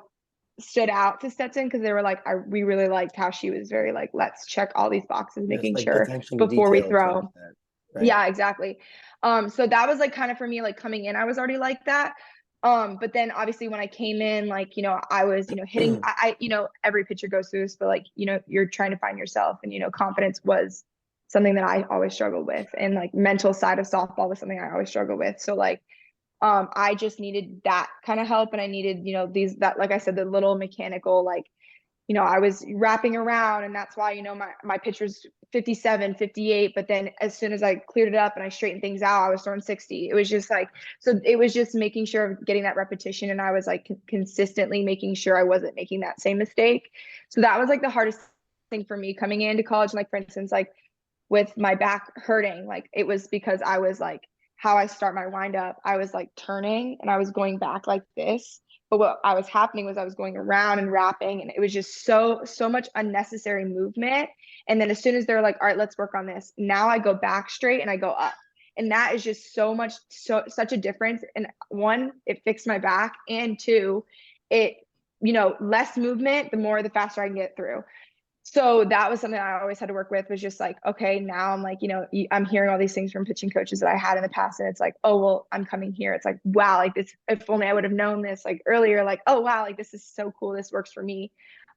stood out to Stetson, because they were like, we really liked how she was very like, let's check all these boxes, Yes, making like the sure attention to before we detail and stuff throw. like that. Right. Yeah, exactly. So that was like kind of for me, like coming in, I was already like that. But then obviously when I came in, like, I was, hitting, every pitcher goes through this, but like, you're trying to find yourself, and, confidence was something that I always struggled with. And like mental side of softball was something I always struggled with. So like, I just needed that kind of help. And I needed, like I said, the little mechanical, like I was wrapping around, and that's why, my pitch was 57, 58. But then as soon as I cleared it up and I straightened things out, I was throwing 60. It was just like, so it was just making sure of getting that repetition. And I was like consistently making sure I wasn't making that same mistake. So that was like the hardest thing for me coming into college. Like, for instance, like with my back hurting, like it was because I was like, how I start my wind up, I was like turning and I was going back like this. But what I was happening was I was going around and wrapping, and it was just so much unnecessary movement. And then as soon as they're like, all right, let's work on this, now I go back straight and I go up. And that is just such a difference. And one, it fixed my back, and two, it, less movement, the faster I can get through. So that was something I always had to work with, was just like, okay, now I'm like, I'm hearing all these things from pitching coaches that I had in the past. And it's like, oh, well, I'm coming here. It's like, wow, like this, if only I would have known this like earlier, like, oh, wow, like this is so cool. This works for me.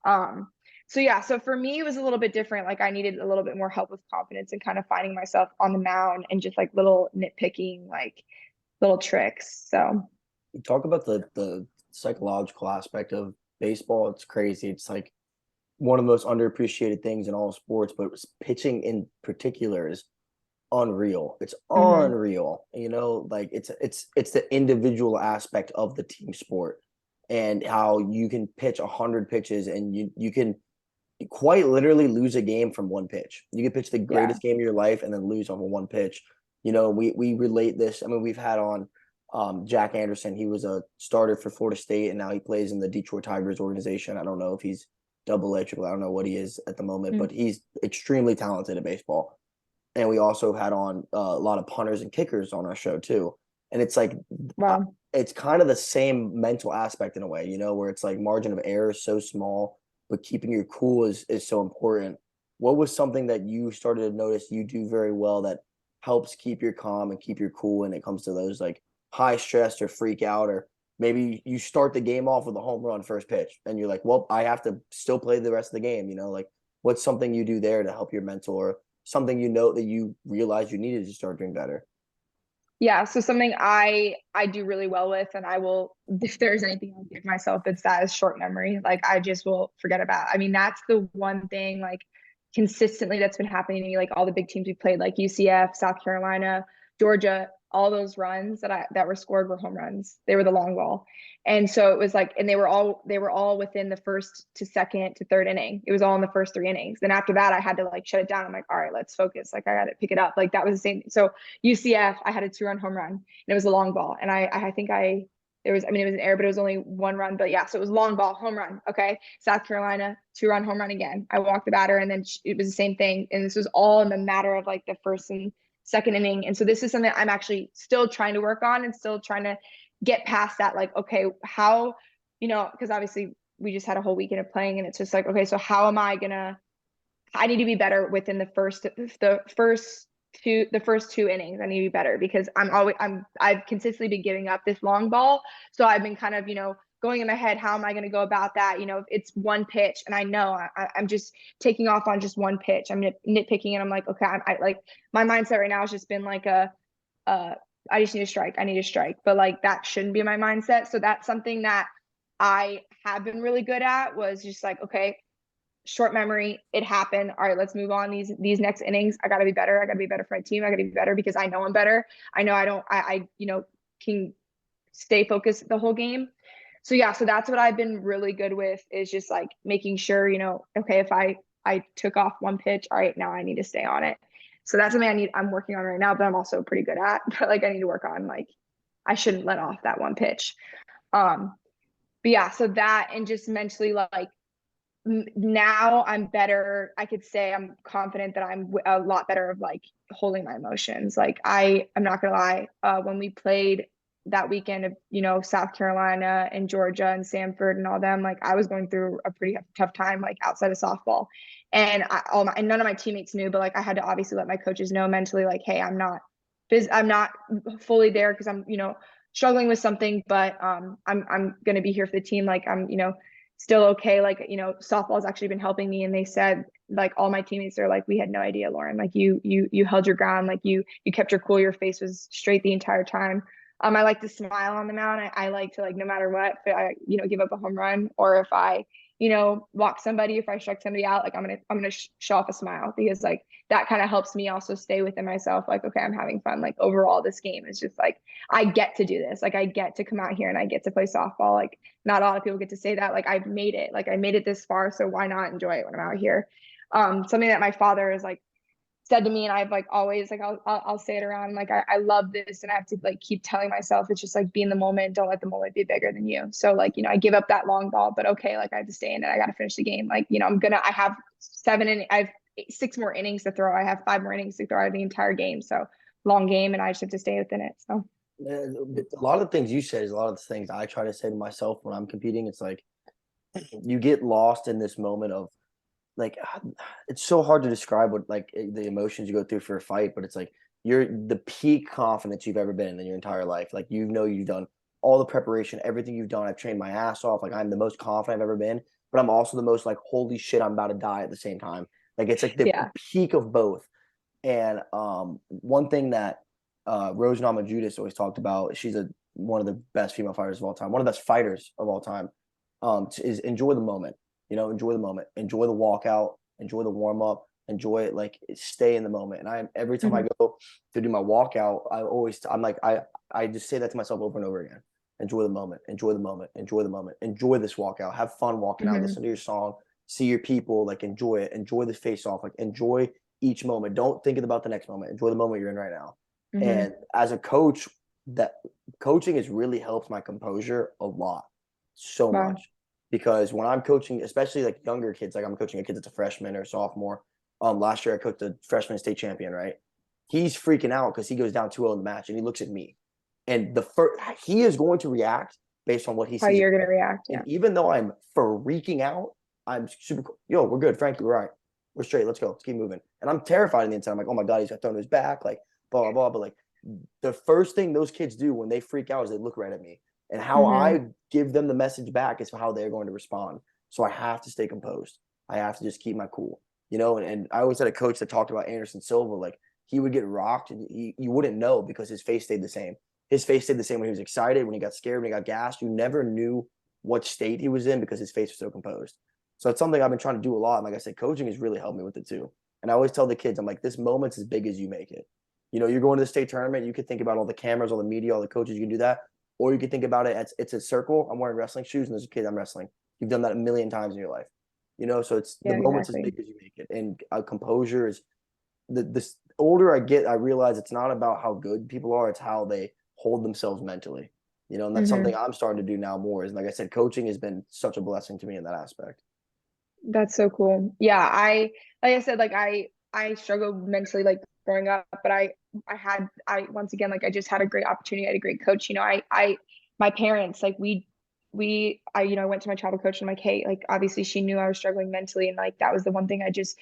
So yeah, so for me, it was a little bit different. Like I needed a little bit more help with confidence and kind of finding myself on the mound and just like little nitpicking, like little tricks. So You talk about the psychological aspect of baseball. It's crazy. It's like one of the most underappreciated things in all sports, but pitching in particular is unreal. It's unreal. Like it's the individual aspect of the team sport, and how you can pitch 100 pitches and you can quite literally lose a game from one pitch. You can pitch the greatest game of your life and then lose on one pitch. We relate this. I mean, we've had on Jack Anderson. He was a starter for Florida State, and now he plays in the Detroit Tigers organization. I don't know if he's double A, triple A. I don't know what he is at the moment, but he's extremely talented at baseball. And we also had on a lot of punters and kickers on our show too. And it's like, wow. It's kind of the same mental aspect in a way, where it's like margin of error is so small, but keeping your cool is so important. What was something that you started to notice you do very well that helps keep your calm and keep your cool when it comes to those like high stress or freak out, or maybe you start the game off with a home run first pitch and you're like, well, I have to still play the rest of the game, like what's something you do there to help your mental, or something that you realize you needed to start doing better? Yeah, so something I do really well with, and I will, if there's anything I'll give myself, it's that is short memory. Like I just will forget about. I mean, that's the one thing like consistently that's been happening to me. Like all the big teams we played, like UCF, South Carolina, Georgia, all those runs that were scored were home runs. They were the long ball. And so it was like, and they were all within the first to second to third inning. It was all in the first 3 innings. Then after that, I had to like shut it down. I'm like, all right, let's focus. Like I got to pick it up. Like that was the same. So UCF, I had a 2-run home run, and it was a long ball. And I think it was an error, but it was only 1 run. But yeah, so it was long ball, home run. Okay. South Carolina, 2-run home run again. I walked the batter, and then it was the same thing. And this was all in the matter of like the first and second inning. And so this is something I'm actually still trying to work on and still trying to get past that. Like, okay, how, because obviously we just had a whole weekend of playing, and it's just like, okay, so how am I I need to be better within the first 2 innings. I need to be better because I've consistently been giving up this long ball. So I've been kind of, going in my head, how am I going to go about that? If it's one pitch and I know I'm just taking off on just one pitch, I'm nitpicking, and I'm like, okay, I like my mindset right now has just been like I just need to strike. I need to strike. But like that shouldn't be my mindset. So that's something that I have been really good at, was just like, okay, short memory, it happened. All right, let's move on. These next innings, I gotta be better. I gotta be better for my team. I gotta be better because I know I'm better. I know I can stay focused the whole game. So yeah, so that's what I've been really good with, is just like making sure, okay, if I took off one pitch, all right, now I need to stay on it. So that's something I'm working on right now, but I'm also pretty good at, but like I need to work on, like, I shouldn't let off that one pitch. But yeah, so that, and just mentally, like now I'm better. I could say I'm confident that I'm a lot better of like holding my emotions. Like I'm not gonna lie, when we played that weekend of, South Carolina and Georgia and Samford and all them, like I was going through a pretty tough time, like outside of softball. And and none of my teammates knew, but like I had to obviously let my coaches know mentally, like, hey, I'm not fully there because I'm, struggling with something, but I'm going to be here for the team. Like I'm, still okay. Like, softball's actually been helping me. And they said, like, all my teammates are like, we had no idea, Lauren, like you held your ground. Like you kept your cool. Your face was straight the entire time. I like to smile on the mound. I like to, like, no matter what, if I, give up a home run, or if I, walk somebody, if I struck somebody out, like I'm gonna show off a smile, because like that kind of helps me also stay within myself. Like, okay, I'm having fun. Like overall, this game is just like, I get to do this. Like I get to come out here and I get to play softball. Like not a lot of people get to say that. Like I've made it. Like I made it this far, so why not enjoy it when I'm out here? Something that my father is like said to me, and I've like always like I'll say it around, like I love this, and I have to like keep telling myself, it's just like be in the moment, don't let the moment be bigger than you. So like, I give up that long ball, but okay, like I have to stay in it, I got to finish the game. Like, I have I have 6 more innings to throw, I have 5 more innings to throw out of the entire game, so long game, and I just have to stay within it. So a lot of the things you said is a lot of the things I try to say to myself when I'm competing. It's like you get lost in this moment of like, it's so hard to describe what like the emotions you go through for a fight, but it's like you're the peak confidence you've ever been in your entire life. Like, you've done all the preparation, everything you've done. I've trained my ass off. Like, I'm the most confident I've ever been, but I'm also the most like, holy shit, I'm about to die at the same time. Like, it's like the yeah. peak of both. And one thing that Rose Namajunas always talked about, she's one of the best female fighters of all time, one of the best fighters of all time, is enjoy the moment. Enjoy the moment, enjoy the walkout, enjoy the warm up, enjoy it. Like, stay in the moment. And every time I go to do my walkout, I just say that to myself over and over again. Enjoy the moment, enjoy the moment, enjoy the moment, enjoy this walkout, have fun walking out, listen to your song, see your people, like enjoy it, enjoy the face off, like enjoy each moment. Don't think about the next moment. Enjoy the moment you're in right now. And as a coach, that coaching has really helped my composure a lot, so Wow. much. Because when I'm coaching, especially like younger kids, like I'm coaching a kid that's a freshman or sophomore. Last year I coached a freshman state champion, right? He's freaking out because he goes down 2-0 in the match, and he looks at me. And he is going to react based on what he How sees. you're gonna react. Yeah. And even though I'm freaking out, I'm super cool. Yo, we're good. Frankie, we're all right. We're straight. Let's go. Let's keep moving. And I'm terrified on the inside. I'm like, oh my God, he's got thrown to his back, like blah, blah, blah. But like, the first thing those kids do when they freak out is they look right at me. And how I give them the message back is how they're going to respond. So I have to stay composed. I have to just keep my cool, and I always had a coach that talked about Anderson Silva. Like, he would get rocked and you wouldn't know because his face stayed the same. His face stayed the same when he was excited, when he got scared, when he got gassed. You never knew what state he was in because his face was so composed. So it's something I've been trying to do a lot. And like I said, coaching has really helped me with it too. And I always tell the kids, I'm like, this moment's as big as you make it. You're going to the state tournament. You could think about all the cameras, all the media, all the coaches. You can do that. Or you could think about it, it's a circle. I'm wearing wrestling shoes, and there's a kid I'm wrestling. You've done that a million times in your life. So it's the moment's as big as you make it. And composure is the older I get, I realize it's not about how good people are, it's how they hold themselves mentally. And that's something I'm starting to do now more. Is, like I said, coaching has been such a blessing to me in that aspect. That's so cool. Yeah, like I said, like I struggled mentally like growing up, but I once again, like I just had a great opportunity. I had a great coach. My parents, like I went to my travel coach and I'm like, hey, like obviously she knew I was struggling mentally, and like that was the one thing, I just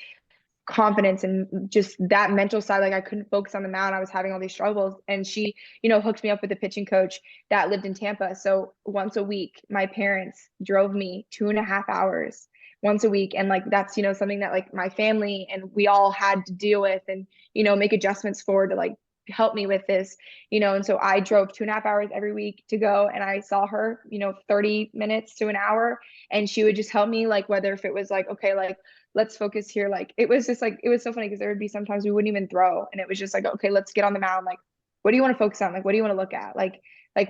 confidence and just that mental side, like I couldn't focus on the mound, I was having all these struggles, and she hooked me up with a pitching coach that lived in Tampa. So once a week my parents drove me 2.5 hours once a week, and like that's something that like my family and we all had to deal with and make adjustments for, to like help me with this. And so I drove 2.5 hours every week to go, and I saw her 30 minutes to an hour, and she would just help me, like whether if it was like, okay, like let's focus here. Like it was just like, it was so funny because there would be sometimes we wouldn't even throw, and it was just like, okay, let's get on the mound. Like, what do you want to focus on? Like, what do you want to look at? Like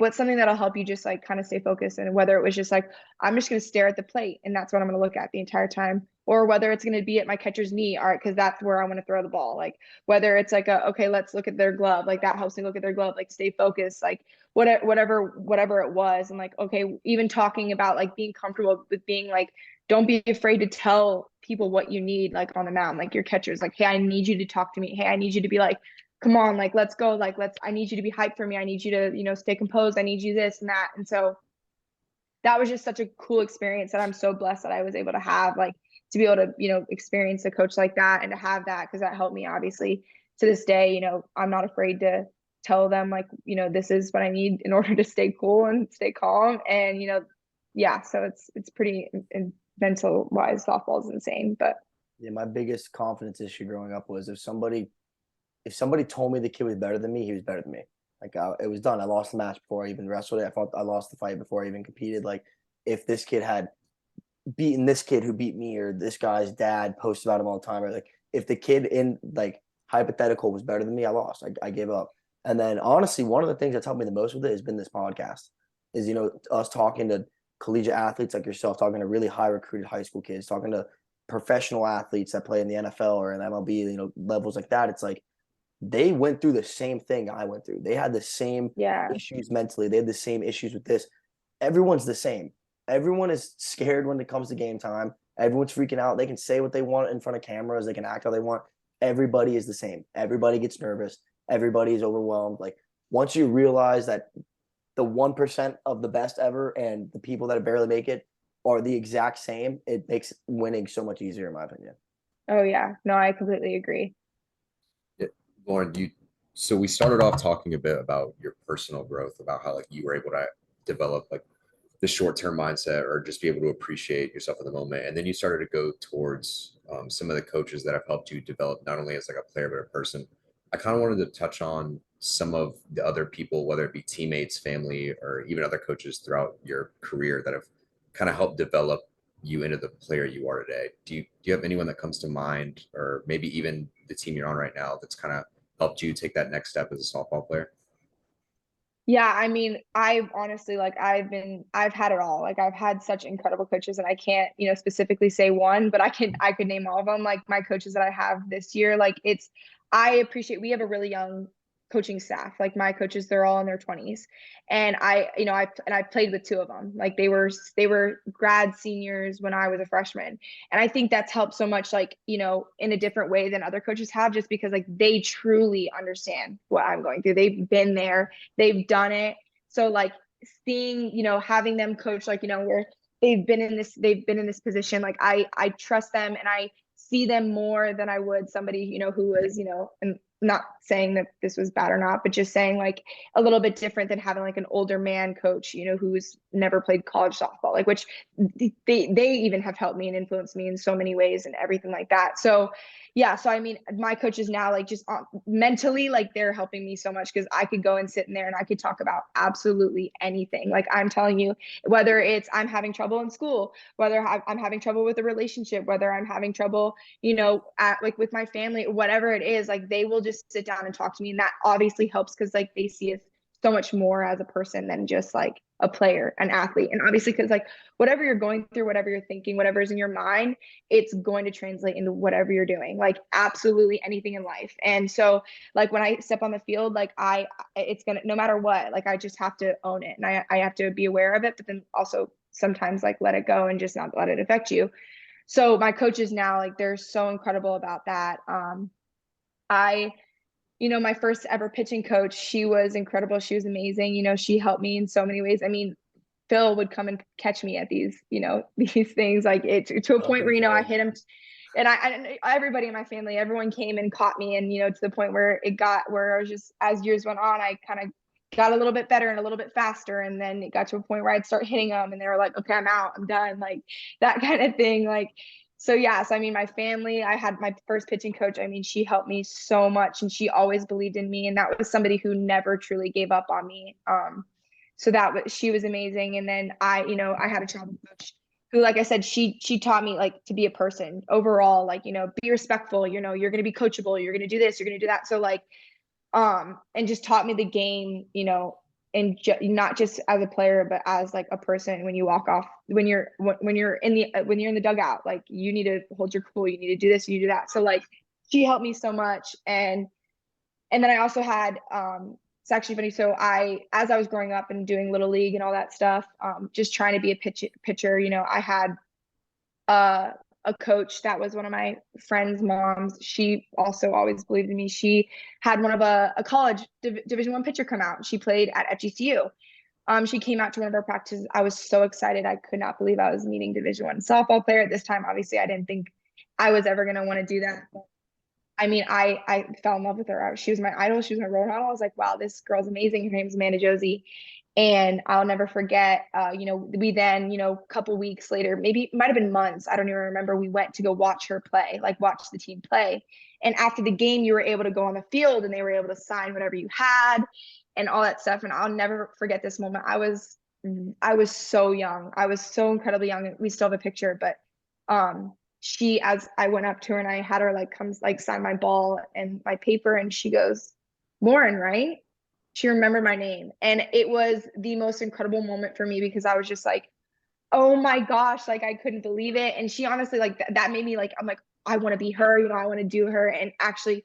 what's something that'll help you just like kind of stay focused? And whether it was just like, I'm just going to stare at the plate and that's what I'm going to look at the entire time, or whether it's going to be at my catcher's knee. All right, because that's where I want to throw the ball. Like whether it's like okay, let's look at their glove. Like that helps me look at their glove, like stay focused, like whatever it was. And like, okay, even talking about like being comfortable with being like, don't be afraid to tell people what you need, like on the mound, like your catchers, like, hey, I need you to talk to me. Hey, I need you to be like, come on, like, let's go. Like, I need you to be hyped for me. I need you to, stay composed. I need you this and that. And so that was just such a cool experience that I'm so blessed that I was able to have, like, to be able to, experience a coach like that and to have that, because that helped me obviously to this day. I'm not afraid to tell them like, this is what I need in order to stay cool and stay calm. And, yeah, so it's pretty mental wise, softball is insane. But yeah, my biggest confidence issue growing up was if somebody told me the kid was better than me, he was better than me. Like it was done. I lost the match before I even wrestled it. I lost the fight before I even competed. Like if this kid had beating this kid who beat me, or this guy's dad posts about him all the time, or like if the kid in like hypothetical was better than me, I lost. I gave up. And then honestly, one of the things that's helped me the most with it has been this podcast. Is us talking to collegiate athletes like yourself, talking to really high recruited high school kids, talking to professional athletes that play in the NFL or in MLB, levels like that. It's like they went through the same thing I went through. They had the same Yeah. issues mentally. They had the same issues with this. Everyone's the same. Everyone is scared when it comes to game time. Everyone's freaking out. They can say what they want in front of cameras. They can act how they want. Everybody is the same. Everybody gets nervous. Everybody is overwhelmed. Like once you realize that the 1% of the best ever and the people that barely make it are the exact same, it makes winning so much easier, in my opinion. Oh yeah. No, I completely agree. Lauren, so we started off talking a bit about your personal growth, about how like you were able to develop like the short-term mindset or just be able to appreciate yourself in the moment. And then you started to go towards some of the coaches that have helped you develop not only as like a player, but a person. I kind of wanted to touch on some of the other people, whether it be teammates, family, or even other coaches throughout your career that have kind of helped develop you into the player you are today. Do you have anyone that comes to mind, or maybe even the team you're on right now that's kind of helped you take that next step as a softball player? Yeah, I mean, I've honestly I've had it all. Like I've had such incredible coaches and I can't, specifically say one, but I could name all of them. Like my coaches that I have this year, like I appreciate we have a really young coaching staff. Like my coaches, they're all in their 20s. And I played with two of them. Like they were grad seniors when I was a freshman. And I think that's helped so much, like, in a different way than other coaches have, just because like they truly understand what I'm going through. They've been there, they've done it. So like seeing, having them coach, like, where they've been in this position, like I trust them and I see them more than I would somebody, who was, and not saying that this was bad or not, but just saying like a little bit different than having like an older man coach, who's never played college softball, like, which they even have helped me and influenced me in so many ways and everything like that. So yeah, so I mean, my coaches now, like, just mentally, like, they're helping me so much because I could go and sit in there and I could talk about absolutely anything. Like I'm telling you, whether it's I'm having trouble in school, whether I'm having trouble with a relationship, whether I'm having trouble, like with my family, whatever it is, like they will just sit down and talk to me, and that obviously helps because like they see us so much more as a person than just like a player, an athlete. And obviously, because like whatever you're going through, whatever you're thinking, whatever's in your mind, it's going to translate into whatever you're doing, like absolutely anything in life. And so like when I step on the field, like it's gonna, no matter what, like I just have to own it, and I have to be aware of it, but then also sometimes like let it go and just not let it affect you. So my coaches now, like, they're so incredible about that. I my first ever pitching coach, she was incredible. She was amazing. She helped me in so many ways. I mean, Phil would come and catch me at these, these things, like it to a point where, I hit him, and everybody in my family, everyone came and caught me. And, to the point where it got where I was just, as years went on, I kind of got a little bit better and a little bit faster. And then it got to a point where I'd start hitting them and they were like, okay, I'm out, I'm done. Like that kind of thing. Like, so yeah, so I mean, my family, I had my first pitching coach. I mean, she helped me so much and she always believed in me. And that was somebody who never truly gave up on me. So she was amazing. And then I had a travel coach who, like I said, she taught me like to be a person overall, like, be respectful, you're going to be coachable, you're going to do this, you're going to do that. So like, and just taught me the game, and not just as a player, but as like a person. When you walk off, when you're in the dugout, like you need to hold your cool, you need to do this, you do that. So like she helped me so much. And then I also had, it's actually funny. So as I was growing up and doing little league and all that stuff, just trying to be a pitcher, I had uh, a coach that was one of my friend's moms. She also always believed in me. She had one of a college Division I pitcher come out. She played at FGCU. She came out to one of our practices. I was so excited. I could not believe I was meeting Division I softball player at this time. Obviously, I didn't think I was ever going to want to do that. I mean, I fell in love with her. She was my idol. She was my role model. I was like, wow, this girl's amazing. Her name's Amanda Josie. And I'll never forget, we then, a couple weeks later, maybe it might've been months, I don't even remember, we went to go watch her play, like watch the team play. And after the game, you were able to go on the field and they were able to sign whatever you had and all that stuff. And I'll never forget this moment. I was I was so young. I was so incredibly young. We still have a picture, but she, as I went up to her and I had her like comes like sign my ball and my paper, and she goes, Lauren, right? She remembered my name. And it was the most incredible moment for me because I was just like, oh my gosh, like I couldn't believe it. And she honestly like that made me like, I'm like, I want to be her, I want to do her. And actually,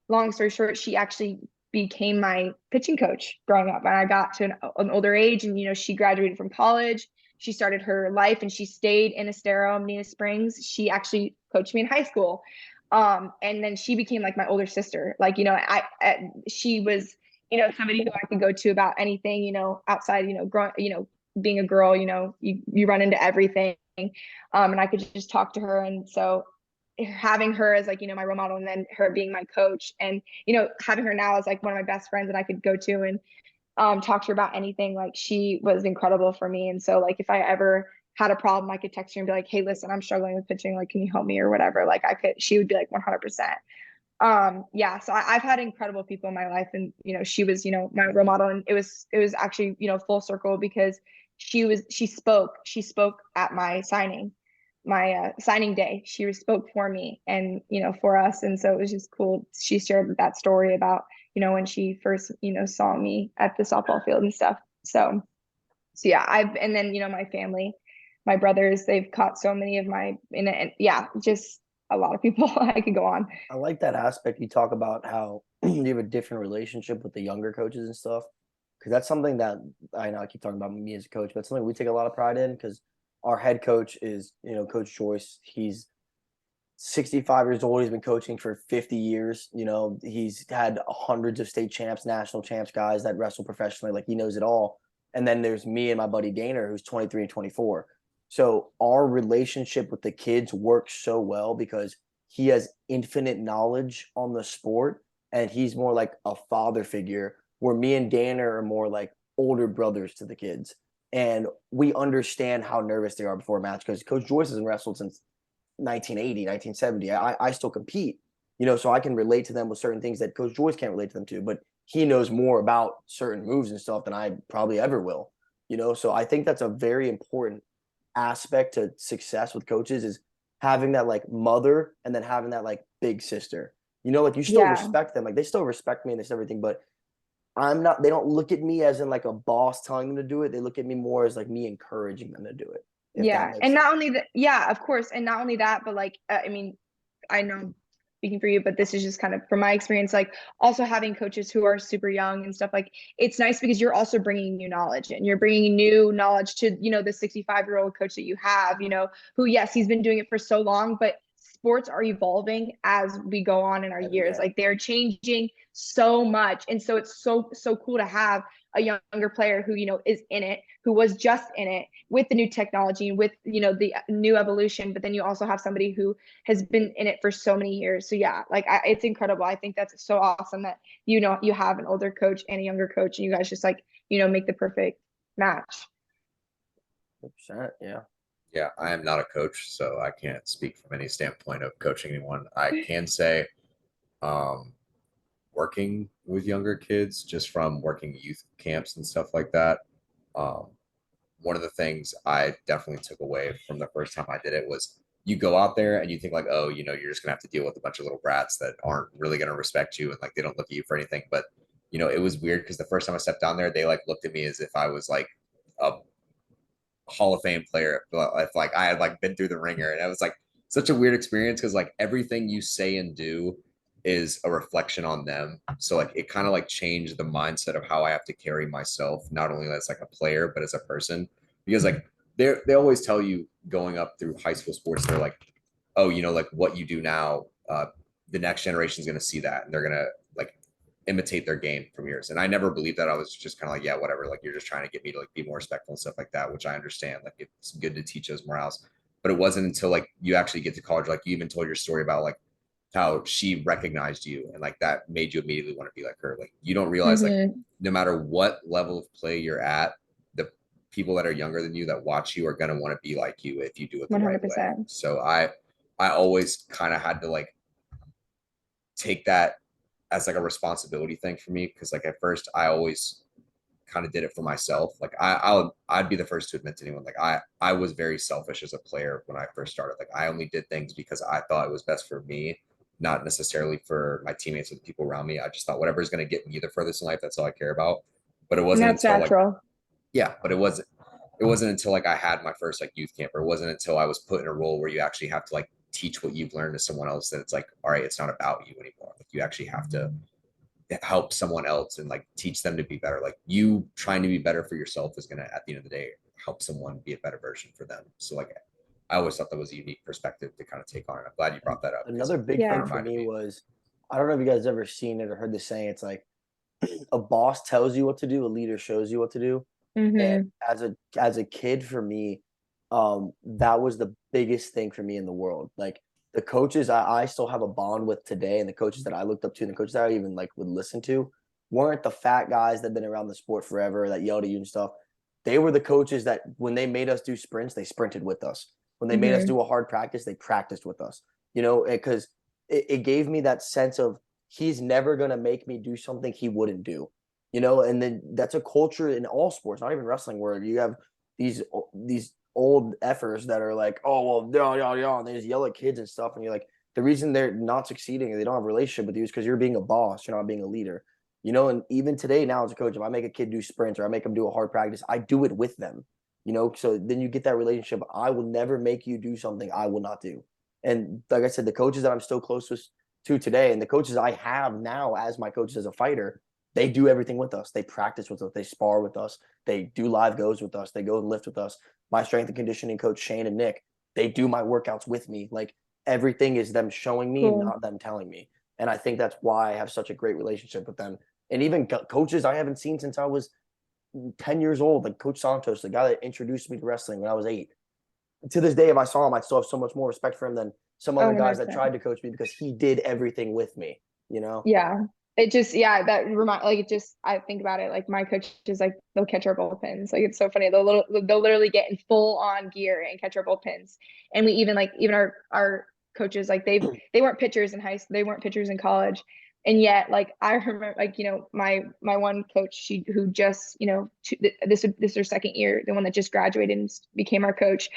long story short, she actually became my pitching coach growing up. And I got to an older age, and she graduated from college. She started her life, and she stayed in Estero, Menina Springs. She actually coached me in high school. And then she became like my older sister. Like, she was, somebody who I could go to about anything, outside, growing, being a girl, you run into everything. And I could just talk to her. And so having her as like, my role model, and then her being my coach, and, having her now as like one of my best friends that I could go to and talk to her about anything, like she was incredible for me. And so like, if I ever had a problem, I could text her and be like, hey, listen, I'm struggling with pitching. Like, can you help me or whatever? Like she would be like 100%. Yeah, so I've had incredible people in my life, and she was my role model, and it was actually full circle because she spoke at my signing day. She spoke for me and for us, and so it was just cool. She shared that story about when she first saw me at the softball field and stuff. So yeah, and then my family, my brothers, they've caught so many of my and yeah, just a lot of people. I could go on. I like that aspect. You talk about how you have a different relationship with the younger coaches and stuff, because that's something that I know I keep talking about me as a coach, but it's something we take a lot of pride in because our head coach is, Coach Joyce. He's 65 years old. He's been coaching for 50 years. He's had hundreds of state champs, national champs, guys that wrestle professionally. Like, he knows it all. And then there's me and my buddy Daner, who's 23 and 24. So our relationship with the kids works so well because he has infinite knowledge on the sport, and he's more like a father figure, where me and Daner are more like older brothers to the kids. And we understand how nervous they are before a match because Coach Joyce hasn't wrestled since 1980, 1970. I still compete, so I can relate to them with certain things that Coach Joyce can't relate to them to, but he knows more about certain moves and stuff than I probably ever will, so I think that's a very important aspect to success with coaches is having that like mother and then having that like big sister. Like you still Yeah. respect them, like they still respect me and this everything, but I'm not. They don't look at me as in like a boss telling them to do it. They look at me more as like me encouraging them to do it. If that Yeah. makes And sense. not only that, yeah, of course. And not only that, but like, I mean, I know I'm speaking for you, but this is just kind of from my experience, like also having coaches who are super young and stuff, like it's nice because you're also bringing new knowledge, and you're bringing new knowledge to, the 65-year-old coach that you have, who, yes, he's been doing it for so long, but sports are evolving as we go on in our Every years. day. Like they're changing so much. And so it's so cool to have a younger player who, is in it, who was just in it with the new technology, with, the new evolution. But then you also have somebody who has been in it for so many years. So yeah, like it's incredible. I think that's so awesome that, you have an older coach and a younger coach, and you guys just like, make the perfect match. 100%, yeah. Yeah, I am not a coach, so I can't speak from any standpoint of coaching anyone. I can say, um, working with younger kids, just from working youth camps and stuff like that. Um, One of the things I definitely took away from the first time I did it was you go out there and you think like, oh, you're just gonna have to deal with a bunch of little brats that aren't really gonna respect you and like they don't look at you for anything. But it was weird because the first time I stepped down there, they like looked at me as if I was like a Hall of Fame player. If like I had like been through the ringer, and it was like such a weird experience because like everything you say and do is a reflection on them. So like it kind of like changed the mindset of how I have to carry myself, not only as like a player, but as a person. Because like they always tell you going up through high school sports, they're like, oh, like what you do now, the next generation is gonna see that and they're gonna like imitate their game from yours. And I never believed that. I was just kind of like, yeah, whatever. Like you're just trying to get me to like be more respectful and stuff like that, which I understand. Like it's good to teach those morals. But it wasn't until like you actually get to college, like you even told your story about like how she recognized you and like that made you immediately want to be like her. Like you don't realize like no matter what level of play you're at, the people that are younger than you that watch you are gonna want to be like you if you do it the right way. 100%. So I always kind of had to like take that as like a responsibility thing for me because like at first I always kind of did it for myself. Like I'd be the first to admit to anyone, like I was very selfish as a player when I first started. Like I only did things because I thought it was best for me, not necessarily for my teammates or the people around me. I just thought whatever is going to get me the furthest in life, that's all I care about. But it And wasn't that's until like, natural. yeah, but it wasn't until like I had my first like youth camp, or it wasn't until I was put in a role where you actually have to like teach what you've learned to someone else, that it's like, all right, it's not about you anymore. Like you actually have to help someone else and like teach them to be better. Like you trying to be better for yourself is going to, at the end of the day, help someone be a better version for them. So like I always thought that was a unique perspective to kind of take on it. I'm glad you brought that up, because Another it big kind Yeah. thing of for reminded me me. was, I don't know if you guys ever seen it or heard the saying. It's like a boss tells you what to do, a leader shows you what to do. And Mm-hmm. as a kid, for me, that was the biggest thing for me in the world. Like the coaches I still have a bond with today, and the coaches that I looked up to, and the coaches that I even like would listen to, weren't the fat guys that have been around the sport forever that yelled at you and stuff. They were the coaches that when they made us do sprints, they sprinted with us. When they made us Mm-hmm. do a hard practice, they practiced with us. You know, because it gave me that sense of he's never gonna make me do something he wouldn't do. You know, and then that's a culture in all sports, not even wrestling, where you have these old effers that are like, oh well, yeah, and they just yell at kids and stuff, and you're like, the reason they're not succeeding and they don't have a relationship with you is because you're being a boss, you're not being a leader. You know, and even today now as a coach, if I make a kid do sprints or I make them do a hard practice, I do it with them. You know, so then you get that relationship. I will never make you do something I will not do. And like I said, the coaches that I'm still closest to today, and the coaches I have now as my coaches as a fighter, they do everything with us. They practice with us. They spar with us. They do live goes with us. They go and lift with us. My strength and conditioning coach, Shane and Nick, they do my workouts with me. Like everything is them showing me, Cool. not them telling me. And I think that's why I have such a great relationship with them. And even coaches I haven't seen since I was 10 years old, like Coach Santos, the guy that introduced me to wrestling when I was 8. To this day, if I saw him, I still have so much more respect for him than some Oh, other guys that 100%. tried to coach me, because he did everything with me, you know? Yeah. It just, yeah, that remind like it just, I think about it, like my coaches, like they'll catch our bullpens. Like it's so funny. They'll literally get in full on gear and catch our bullpens. And we even like, even our coaches, like they weren't pitchers in high school, they weren't pitchers in college. And yet, like I remember, like, you know, my one coach, who just, you know, this is her second year, the one that just graduated and became our coach.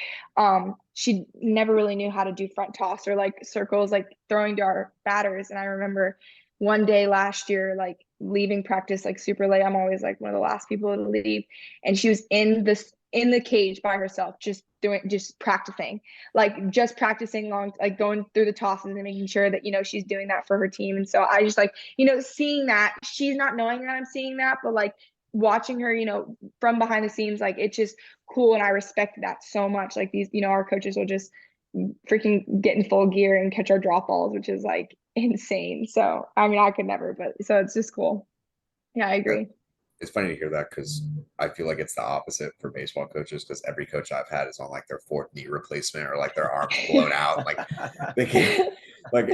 She never really knew how to do front toss or like circles, like throwing to our batters. And I remember one day last year, like leaving practice like super late. I'm always like one of the last people to leave. And she was in the cage by herself, just practicing, like just practicing long, like going through the tosses and making sure that, you know, she's doing that for her team. And so I just like, you know, seeing that, she's not knowing that I'm seeing that, but like watching her, you know, from behind the scenes, like it's just cool. And I respect that so much. Like these, you know, our coaches will just freaking get in full gear and catch our drop balls, which is like insane. So I mean, I could never, but so it's just cool. Yeah, I Yeah, agree. it's funny to hear that, because I feel like it's the opposite for baseball coaches, because every coach I've had is on like their fourth knee replacement, or like their arms blown out. Like they can't, like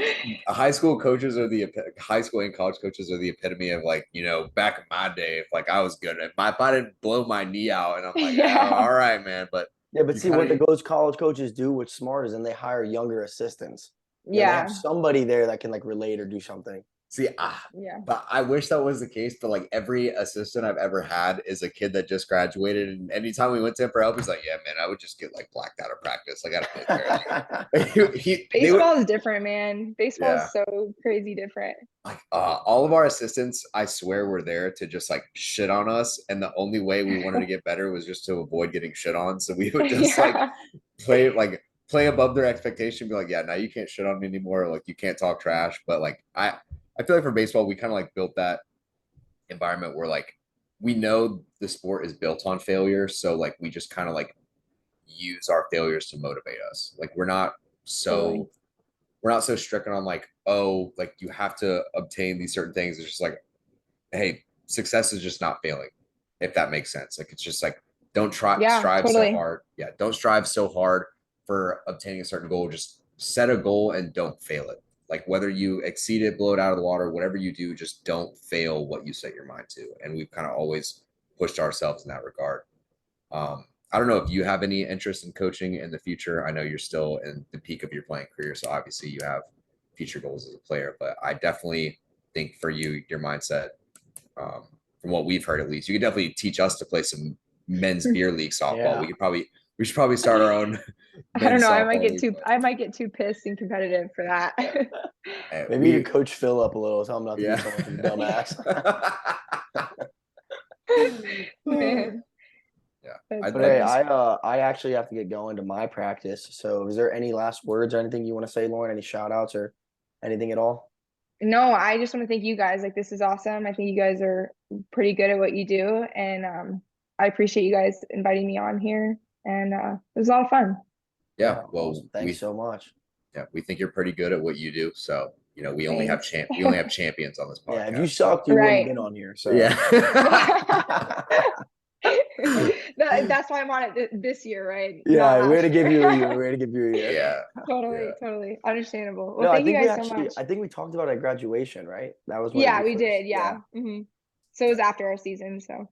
high school and college coaches are the epitome of like, you know, back in my day, if like I was good, if I didn't blow my knee out, and I'm like, oh, Yeah. all right, man. But Yeah, but you see kind what of, those college coaches do, what's smart is then they hire younger assistants. You know, they have Yeah. somebody there that can like relate or do something. see, Yeah. but I wish that was the case. But like every assistant I've ever had is a kid that just graduated, and anytime we went to him for help, he's like, "Yeah, man, I would just get like blacked out of practice. I got to be there." Like they would, Baseball is different, man. Baseball yeah. is so crazy different. Like all of our assistants, I swear, were there to just like shit on us, and the only way we wanted to get better was just to avoid getting shit on. So we would just like Yeah. play above their expectation, be like, yeah, now you can't shit on me anymore, like you can't talk trash. But like I feel like for baseball, we kind of like built that environment where like we know the sport is built on failure, so like we just kind of like use our failures to motivate us. Like Totally. we're not so stricken on like, oh, like you have to obtain these certain things. It's just like, hey, success is just not failing, if that makes sense. Like it's just like, don't Yeah, strive so totally. hard. Yeah, don't strive so hard for obtaining a certain goal. Just set a goal and don't fail it. Like whether you exceed it, blow it out of the water, whatever you do, just don't fail what you set your mind to. And we've kind of always pushed ourselves in that regard. I don't know if you have any interest in coaching in the future. I know you're still in the peak of your playing career, so obviously you have future goals as a player. But I definitely think for you, your mindset from what we've heard at least. You could definitely teach us to play some men's beer league softball. Yeah. We should probably start our own. I don't men's know. softball league. I might get too pissed and competitive for that. Maybe you coach Phil up a little, tell him not to Yeah. be so much of a dumbass. Man, Yeah. that's I'd But like hey, to I actually have to get going to my practice. So is there any last words or anything you want to say, Lauren? Any shout outs or anything at all? No, I just want to thank you guys. Like, this is awesome. I think you guys are pretty good at what you do, and I appreciate you guys inviting me on here, and it was a lot of fun. Yeah. Well, awesome. Thanks so much. yeah, we think you're pretty good at what you do. So, we only have Thanks. we only have champions on this podcast. Yeah, if you sucked, you wouldn't have been on here. So Yeah. That's why I'm on it this year, right? Yeah, way to Last give year. you a year. Way to give you a year. Yeah. Totally understandable. Well, No, I thank you think we guys so actually much. I think we talked about it at graduation, right? That was when Yeah, we we first- did. Yeah. So it was after our season. So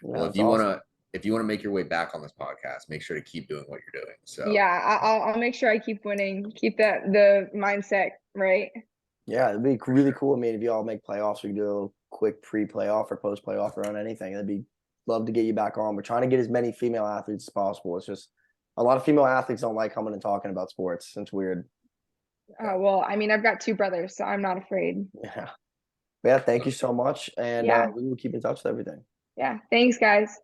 Well, that's awesome. if you want to make your way back on this podcast, make sure to keep doing what you're doing. So yeah, I'll make sure I keep winning, keep the mindset right. Yeah, it'd be really cool. I mean, if you all make playoffs, we can do a quick pre-playoff or post-playoff run, anything. That'd be love to get you back on. We're trying to get as many female athletes as possible. It's just a lot of female athletes don't like coming and talking about sports. It's weird. Well, I mean, I've got 2 brothers, so I'm not afraid. Yeah. Yeah, thank you so much. And Yeah. we will keep in touch with everything. Yeah. Thanks, guys.